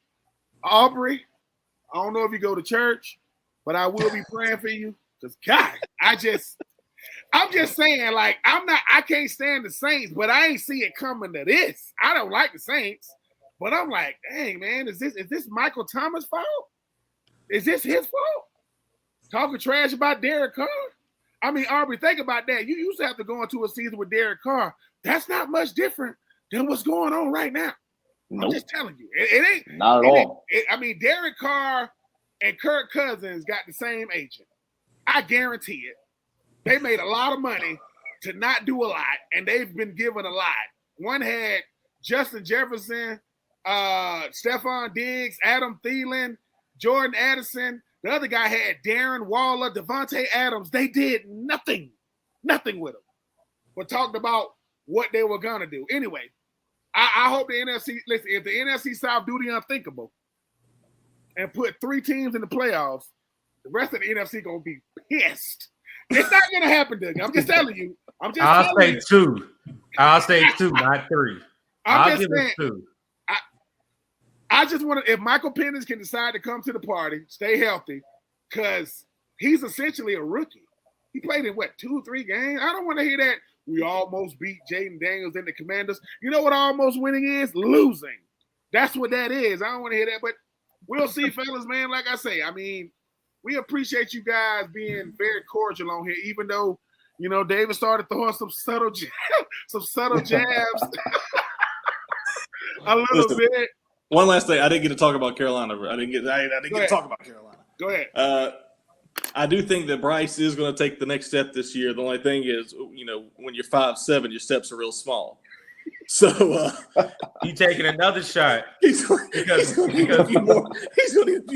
Aubrey, I don't know if you go to church, but I will be praying for you. Because God, I'm just saying, like, I can't stand the Saints, but I ain't see it coming to this. I don't like the Saints, but I'm like, dang, man, is this Michael Thomas' fault? Is this his fault? Talking trash about Derek Carr? I mean, Aubrey, think about that. You used to have to go into a season with Derek Carr. That's not much different than what's going on right now. Nope. I'm just telling you. It ain't. Not at all. Derek Carr and Kirk Cousins got the same agent. I guarantee it. They made a lot of money to not do a lot, and they've been given a lot. One had Justin Jefferson, Stephon Diggs, Adam Thielen, Jordan Addison. The other guy had Darren Waller, Devontae Adams. They did nothing with them, but talked about what they were going to do. Anyway, I hope the NFC, listen, if the NFC South do the unthinkable and put 3 teams in the playoffs, the rest of the NFC going to be pissed. It's not going to happen, Doug. I'm just telling you. I'll say 2. I'll say 2, not 3. I'll give it 2. I just want to, if Michael Penix can decide to come to the party, stay healthy, because he's essentially a rookie. He played in what, 2-3 games? I don't want to hear that. We almost beat Jaden Daniels and the Commanders. You know what almost winning is? Losing. That's what that is. I don't want to hear that, but we'll see, fellas, man. Like I say, I mean, we appreciate you guys being very cordial on here, even though, you know, David started throwing some subtle jabs a little bit. One last thing, I didn't get to talk about Carolina. I didn't get to talk about Carolina. Go ahead. I do think that Bryce is going to take the next step this year. The only thing is, you know, when you're 5'7", your steps are real small. So he's taking another shot. He's going to need a few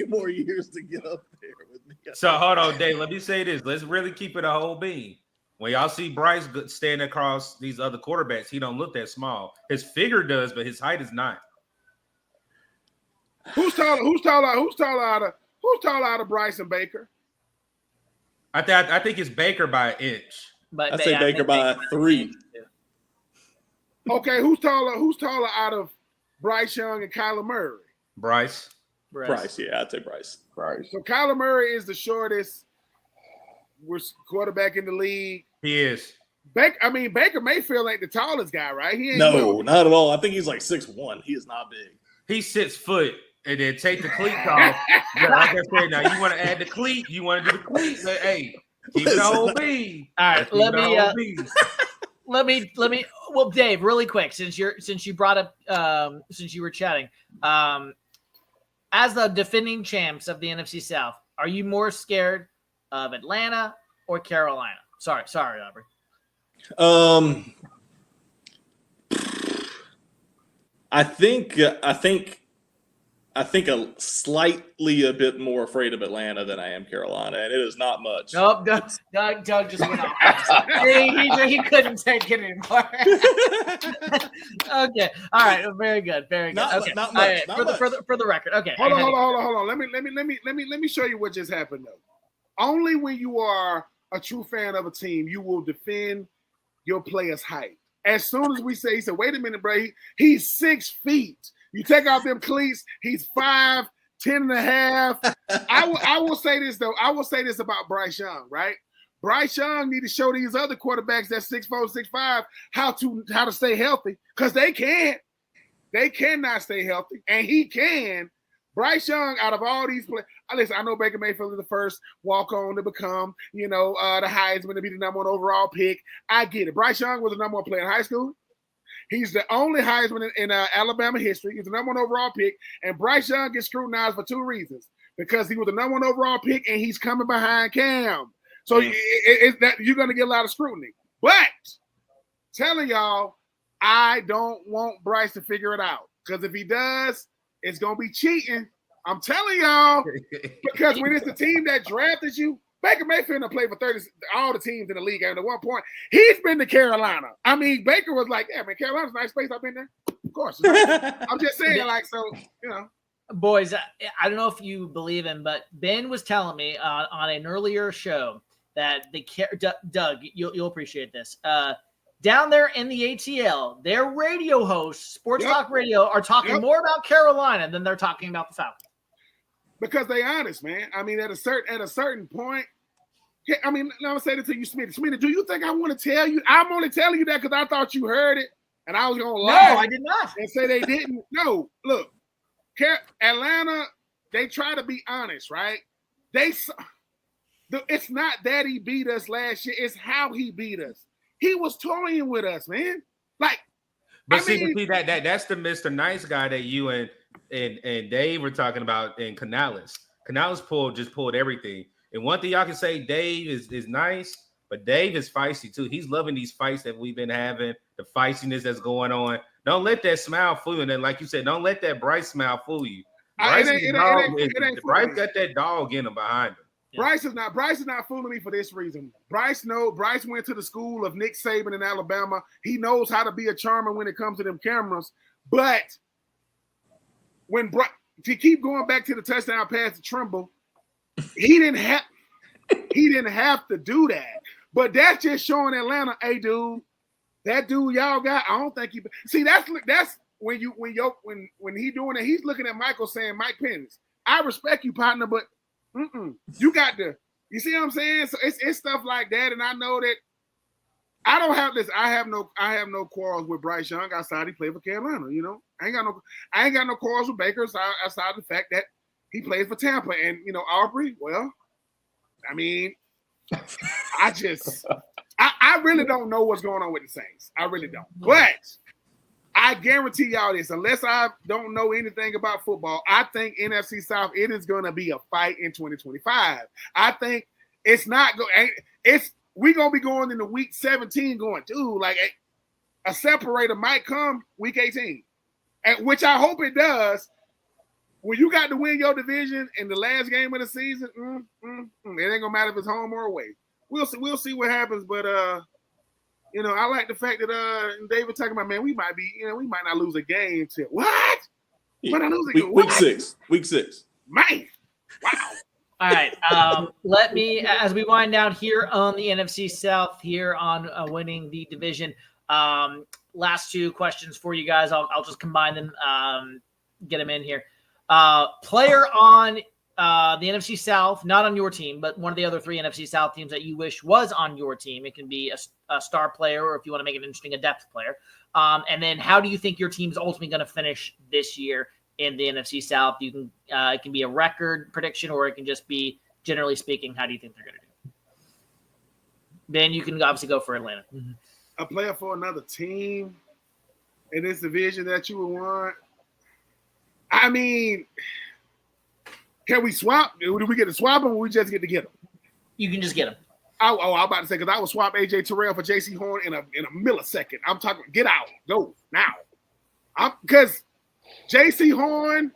more years to get up there with me. So hold on, Dave. Let me say this. Let's really keep it a whole bean. When y'all see Bryce standing across these other quarterbacks, he don't look that small. His figure does, but his height is not. Who's taller out of Bryce and Baker? I think it's Baker by an inch. But I'd say Baker by 3. Okay, who's taller out of Bryce Young and Kyler Murray? Bryce, yeah, I'd say Bryce. So Kyler Murray is the shortest quarterback in the league. He is. Baker Mayfield ain't the tallest guy, right? He ain't not at all. I think he's like 6'1". He is not big. He's 6 foot. And then take the cleats off. But like I said, now you want to add the cleat. You want to do the cleat. But, hey, keep it on me. All right, let me. Well, Dave, really quick, since you brought up, since you were chatting, as the defending champs of the NFC South, are you more scared of Atlanta or Carolina? Sorry, Aubrey. I think a slightly a bit more afraid of Atlanta than I am Carolina, and it is not much. Nope, Doug just went off. he couldn't take it anymore. Okay, all right, very good. Okay, not much. For the record. Okay, hold on. Let me show you what just happened though. Only when you are a true fan of a team, you will defend your player's height. As soon as he said, wait a minute, bro, he's 6 feet. You take off them cleats, he's 5'10" and a half. I will say this though. I will say this about Bryce Young, right? Bryce Young need to show these other quarterbacks that 6'4", 6'5" how to stay healthy, because they can't. They cannot stay healthy, and he can. Bryce Young, out of all these players, listen, I know Baker Mayfield is the first walk-on to become, the Heisman, to be the number 1 overall pick. I get it. Bryce Young was the number 1 player in high school. He's the only Heisman in Alabama history. He's the number 1 overall pick. And Bryce Young gets scrutinized for 2 reasons. Because he was the number 1 overall pick and he's coming behind Cam. So you're going to get a lot of scrutiny. But telling y'all, I don't want Bryce to figure it out. Because if he does, it's going to be cheating. I'm telling y'all. Because when it's the team that drafted you, Baker Mayfield played for all the teams in the league. And at one point, he's been to Carolina. I mean, Baker was like, yeah, man, Carolina's a nice place. I've been there. Of course. I'm just saying, Boys, I don't know if you believe him, but Ben was telling me on an earlier show that Doug, you'll appreciate this. Down there in the ATL, their radio hosts, Sports Talk Radio, are talking more about Carolina than they're talking about the Falcons. Because they honest, man. I mean, at a certain point, I mean, let me say this to you, Smitty. Smitty, do you think I want to tell you? I'm only telling you that because I thought you heard it, and I was going to lie. No, I did not. And say they didn't. No, look, Atlanta, they try to be honest, right? It's not that he beat us last year. It's how he beat us. He was toying with us, man. That's the Mr. Nice guy that you and Dave were talking about in Canales. Canales pulled everything. And one thing y'all can say, Dave is nice, but Dave is feisty too. He's loving these fights that we've been having, the feistiness that's going on. Don't let that smile fool you. And then, like you said, don't let that Bryce smile fool you. Bryce got that dog in him behind him. Yeah. Bryce is not fooling me for this reason. Bryce went to the school of Nick Saban in Alabama. He knows how to be a charmer when it comes to them cameras. But to keep going back to the touchdown pass to Trimble, he didn't have to do that. But that's just showing Atlanta, hey, dude, that dude y'all got, I don't think see, that's when he doing it, he's looking at Michael saying, Mike Pence, I respect you, partner, but you got to. You see what I'm saying? So it's stuff like that, and I know that I don't have this. I have no quarrels with Bryce Young outside he played for Carolina. You know, I ain't got no quarrels with Baker outside the fact that he plays for Tampa. And you know, Aubrey. Well, I mean, I really don't know what's going on with the Saints. I really don't. But I guarantee y'all this: unless I don't know anything about football, I think NFC South it is going to be a fight in 2025. I think it's not going. We're going to be going into week 17 going, dude, like a separator might come week 18, and which I hope it does. When you got to win your division in the last game of the season, it ain't going to matter if it's home or away. We'll see what happens, but you know, I like the fact that David talking about, man, we might not lose a game till what? Week six. Man, wow. All right. Let me, as we wind down here on the NFC South, here on winning the division, last two questions for you guys. I'll just combine them, get them in here. Player on the NFC South, not on your team, but one of the other three NFC South teams that you wish was on your team. It can be a star player, or if you want to make it interesting, a depth player. And then how do you think your team's ultimately going to finish this year in the NFC South? You can it can be a record prediction, or it can just be, generally speaking, how do you think they're going to do? Ben, you can obviously go for Atlanta. A player for another team in this division that you would want. I mean, can we swap? Do we get to swap them, or we just get to get them? You can just get them. I'm about to say, because I would swap AJ Terrell for JC Horn in a millisecond. I'm talking, get out, go now. Because JC Horn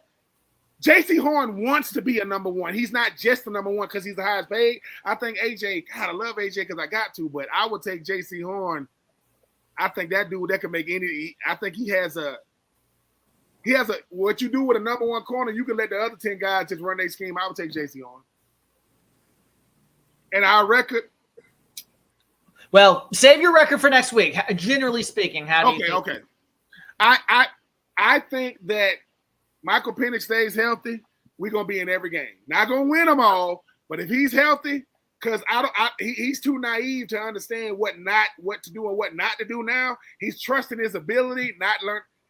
wants to be a number one. He's not just the number one because he's the highest paid. I think AJ, God, I love AJ because I got to, but I would take JC Horn. I think that dude that can make any. I think he has a. What you do with a number one corner, you can let the other 10 guys just run their scheme. I would take JC Horn. And our record. Well, save your record for next week. Generally speaking, how do you think? Okay. I think that Michael Penix stays healthy, we're gonna be in every game. Not gonna win them all, but if he's healthy, because he's too naive to understand what to do and what not to do now. He's trusting his ability,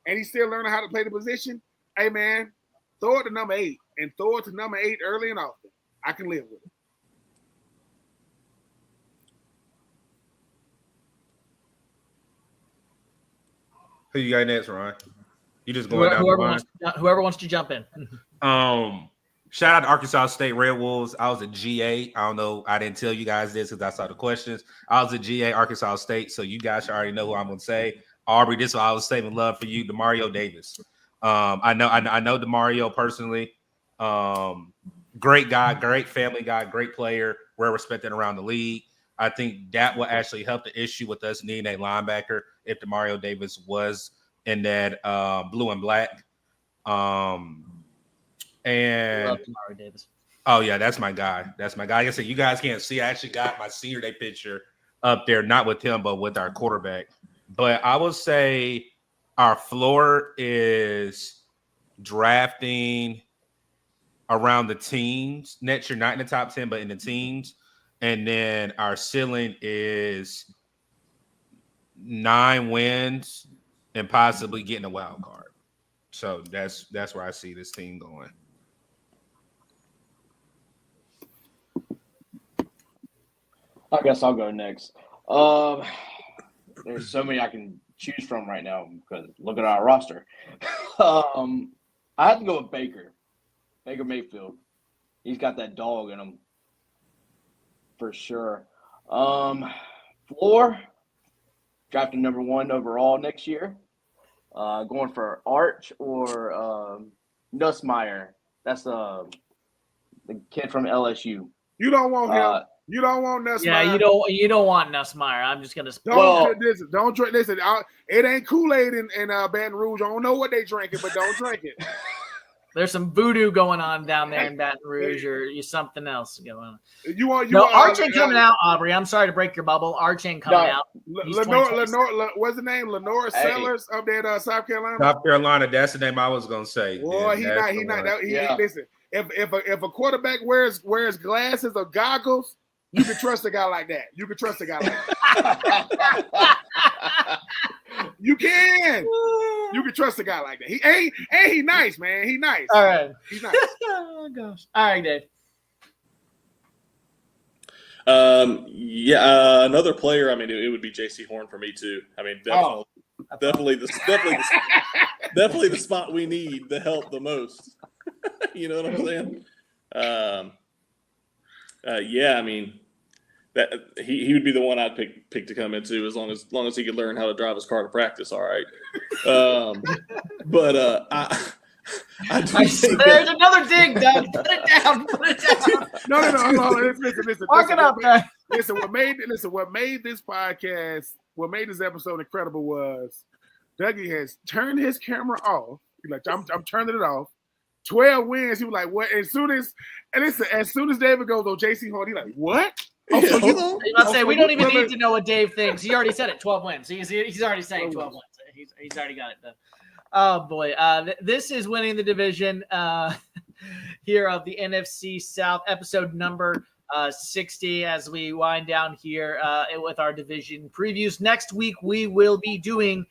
and he's still learning how to play the position. Hey man, throw it to number 8 and throw it to number 8 early and often. I can live with it. Who you got next, Ryan? You just going down the line? Whoever wants to jump in. Shout out to Arkansas State Red Wolves. I was a GA. I don't know. I didn't tell you guys this because I saw the questions. I was a GA Arkansas State, so you guys should already know who I'm going to say. Aubrey, this is what I was saving love for you, DeMario Davis. I know DeMario personally. Great guy, great family guy, great player, well respected around the league. I think that will actually help the issue with us needing a linebacker if DeMario Davis was in that blue and black. And Love DeMario Davis. Oh yeah, that's my guy. Like I said, you guys can't see. I actually got my senior day picture up there, not with him, but with our quarterback. But I would say our floor is drafting around the teams next year, not in the top 10, but in the teams. And then our ceiling is 9 wins and possibly getting a wild card. So that's where I see this team going. I guess I'll go next. There's so many I can choose from right now because look at our roster. I have to go with Baker Mayfield. He's got that dog in him for sure. Floor, drafting number 1 overall next year. Going for Arch or Nussmeier. That's the kid from LSU. You don't want him. You don't want Nussmeier. Yeah, you don't want Nussmeier. I'm just gonna. Don't drink. Listen, it ain't Kool-Aid in Baton Rouge. I don't know what they drinking, but don't drink it. There's some voodoo going on down there in Baton Rouge, or something else going on. You want Arch ain't coming out, Aubrey. I'm sorry to break your bubble. Arch ain't coming out. Lenore, what's the name? Lenore Sellers up there in South Carolina. South Carolina, that's the name I was gonna say. Boy, he not. Listen, if a quarterback wears glasses or goggles, you can trust a guy like that. You can. You can trust a guy like that. He nice, man. He nice. All right. He's nice. Oh gosh. All right, Dave. Another player. I mean, it would be J.C. Horn for me too. I mean, definitely the spot we need to help the most. You know what I'm saying? I mean, that he would be the one I'd pick to come into as long as he could learn how to drive his car to practice. All right. I there's another dig, Doug. Put it down. No. Listen. Mark it up, man. Listen, what made this podcast, what made this episode incredible was Dougie has turned his camera off. He's like, I'm turning it off. 12 wins. He was like, what? As soon as David goes, J.C. Horn, he's like, what? We don't even need to know what Dave thinks. He already said it. 12 wins. He's already saying 12 wins. He's already got it done. Oh boy, this is winning the division here of the NFC South, episode number 60. As we wind down here with our division previews, next week we will be doing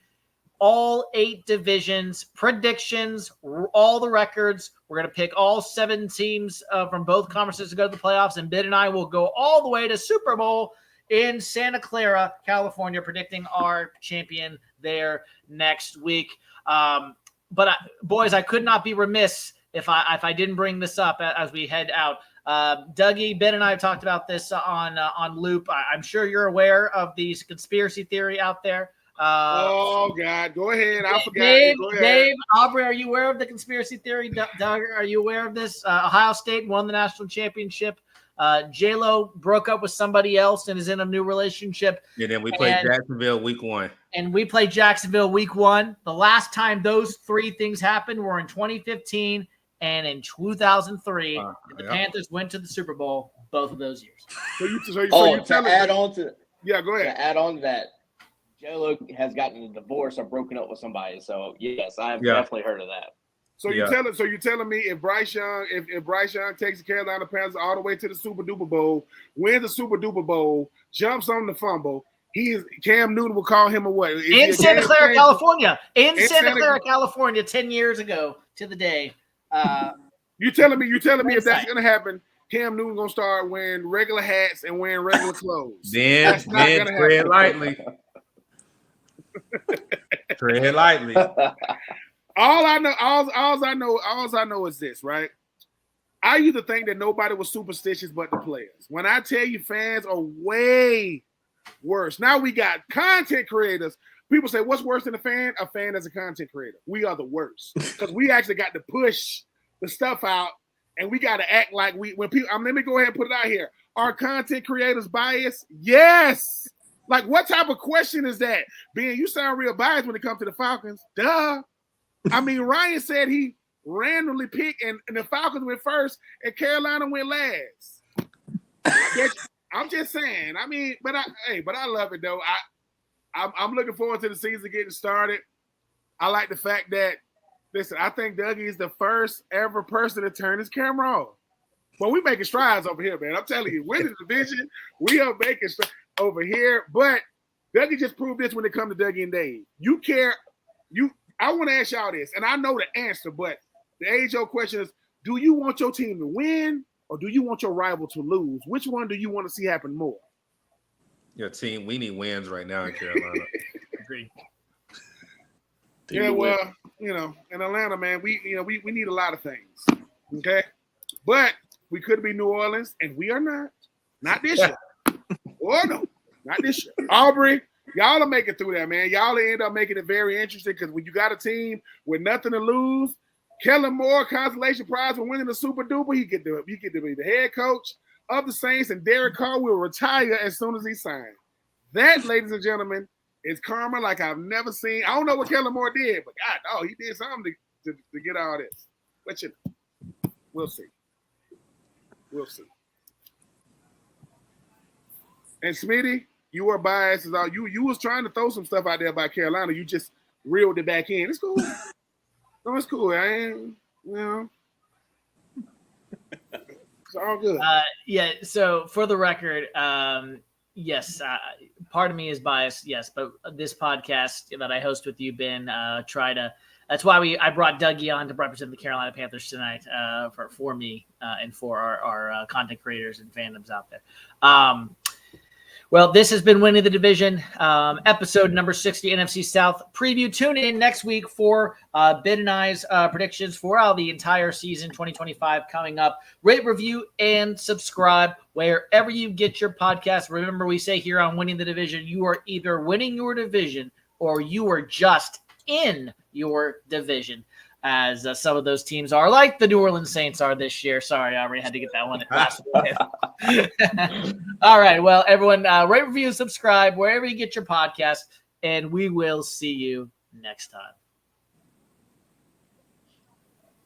all 8 divisions, predictions, all the records. We're going to pick all 7 teams from both conferences to go to the playoffs, and Bid and I will go all the way to Super Bowl in Santa Clara, California, predicting our champion there next week. Boys, I could not be remiss if I didn't bring this up as we head out. Dougie, Ben, and I have talked about this on Loop. I'm sure you're aware of these conspiracy theory out there. Oh God, go ahead. I forgot. Dave, Aubrey, are you aware of the conspiracy theory? Doug, are you aware of this? Ohio State won the national championship. J-Lo broke up with somebody else and is in a new relationship. And then we played Jacksonville week 1. And we played Jacksonville week 1. The last time those 3 things happened were in 2015 and in 2003. The Panthers went to the Super Bowl both of those years. To add on to that, J-Lo has gotten a divorce or broken up with somebody. So yes, I've definitely heard of that. So you're telling me if Bryce Young takes the Carolina Panthers all the way to the Super Duper Bowl, wins the Super Duper Bowl, jumps on the fumble, Cam Newton will call him a what? In Santa Clara, California. In Santa Clara, California, 10 years ago to the day. You telling me if that's gonna happen, Cam Newton gonna start wearing regular hats and wearing regular clothes? Then tread lightly. Tread lightly. All I know is this, right? I used to think that nobody was superstitious but the players. When I tell you, fans are way worse. Now we got content creators. People say, what's worse than a fan? A fan as a content creator. We are the worst because we actually got to push the stuff out, and we got to act like when people. Let me go ahead and put it out here. Are content creators biased? Yes. Like, what type of question is that? Ben, you sound real biased when it comes to the Falcons. Duh. I mean, Ryan said he randomly picked, and the Falcons went first, and Carolina went last. I'm just saying. I mean, but I love it though. I'm looking forward to the season getting started. I like the fact that, listen, I think Dougie is the first ever person to turn his camera off. Well, we making strides over here, man. I'm telling you, winning the division, we are making strides over here. But Dougie just proved this when it comes to Dougie and Dave. I want to ask y'all this, and I know the answer, but the age-old question is, do you want your team to win or do you want your rival to lose? Which one do you want to see happen more? Your team, we need wins right now in Carolina. Agreed. Yeah, well, in Atlanta, man, we need a lot of things, okay? But we could be New Orleans, and we are not. Not this year. Oh, no, not this year. Aubrey, y'all will make it through that, man. Y'all end up making it very interesting because when you got a team with nothing to lose, Kellen Moore, consolation prize for winning the Super Duper, he get to be the head coach of the Saints, and Derek Carr will retire as soon as he signs. That, ladies and gentlemen, is karma like I've never seen. I don't know what Kellen Moore did, but God, he did something to get all this. But we'll see. We'll see. And Smitty, you are biased as all. You was trying to throw some stuff out there about Carolina. You just reeled it back in. It's cool. No, it's cool. I ain't, it's all good. Yeah. So for the record, yes, part of me is biased. Yes, but this podcast that I host with you, Ben, that's why I brought Dougie on to represent the Carolina Panthers tonight for me and for our content creators and fandoms out there. Well, this has been Winning the Division, episode number 60, NFC South preview. Tune in next week for Ben and I's predictions for the entire season 2025 coming up. Rate, review, and subscribe wherever you get your podcast. Remember, we say here on Winning the Division, you are either winning your division or you are just in your division, as some of those teams are, like the New Orleans Saints are this year. Sorry, I already had to get that one last one. All right, well, everyone, rate, review, subscribe wherever you get your podcast, and we will see you next time.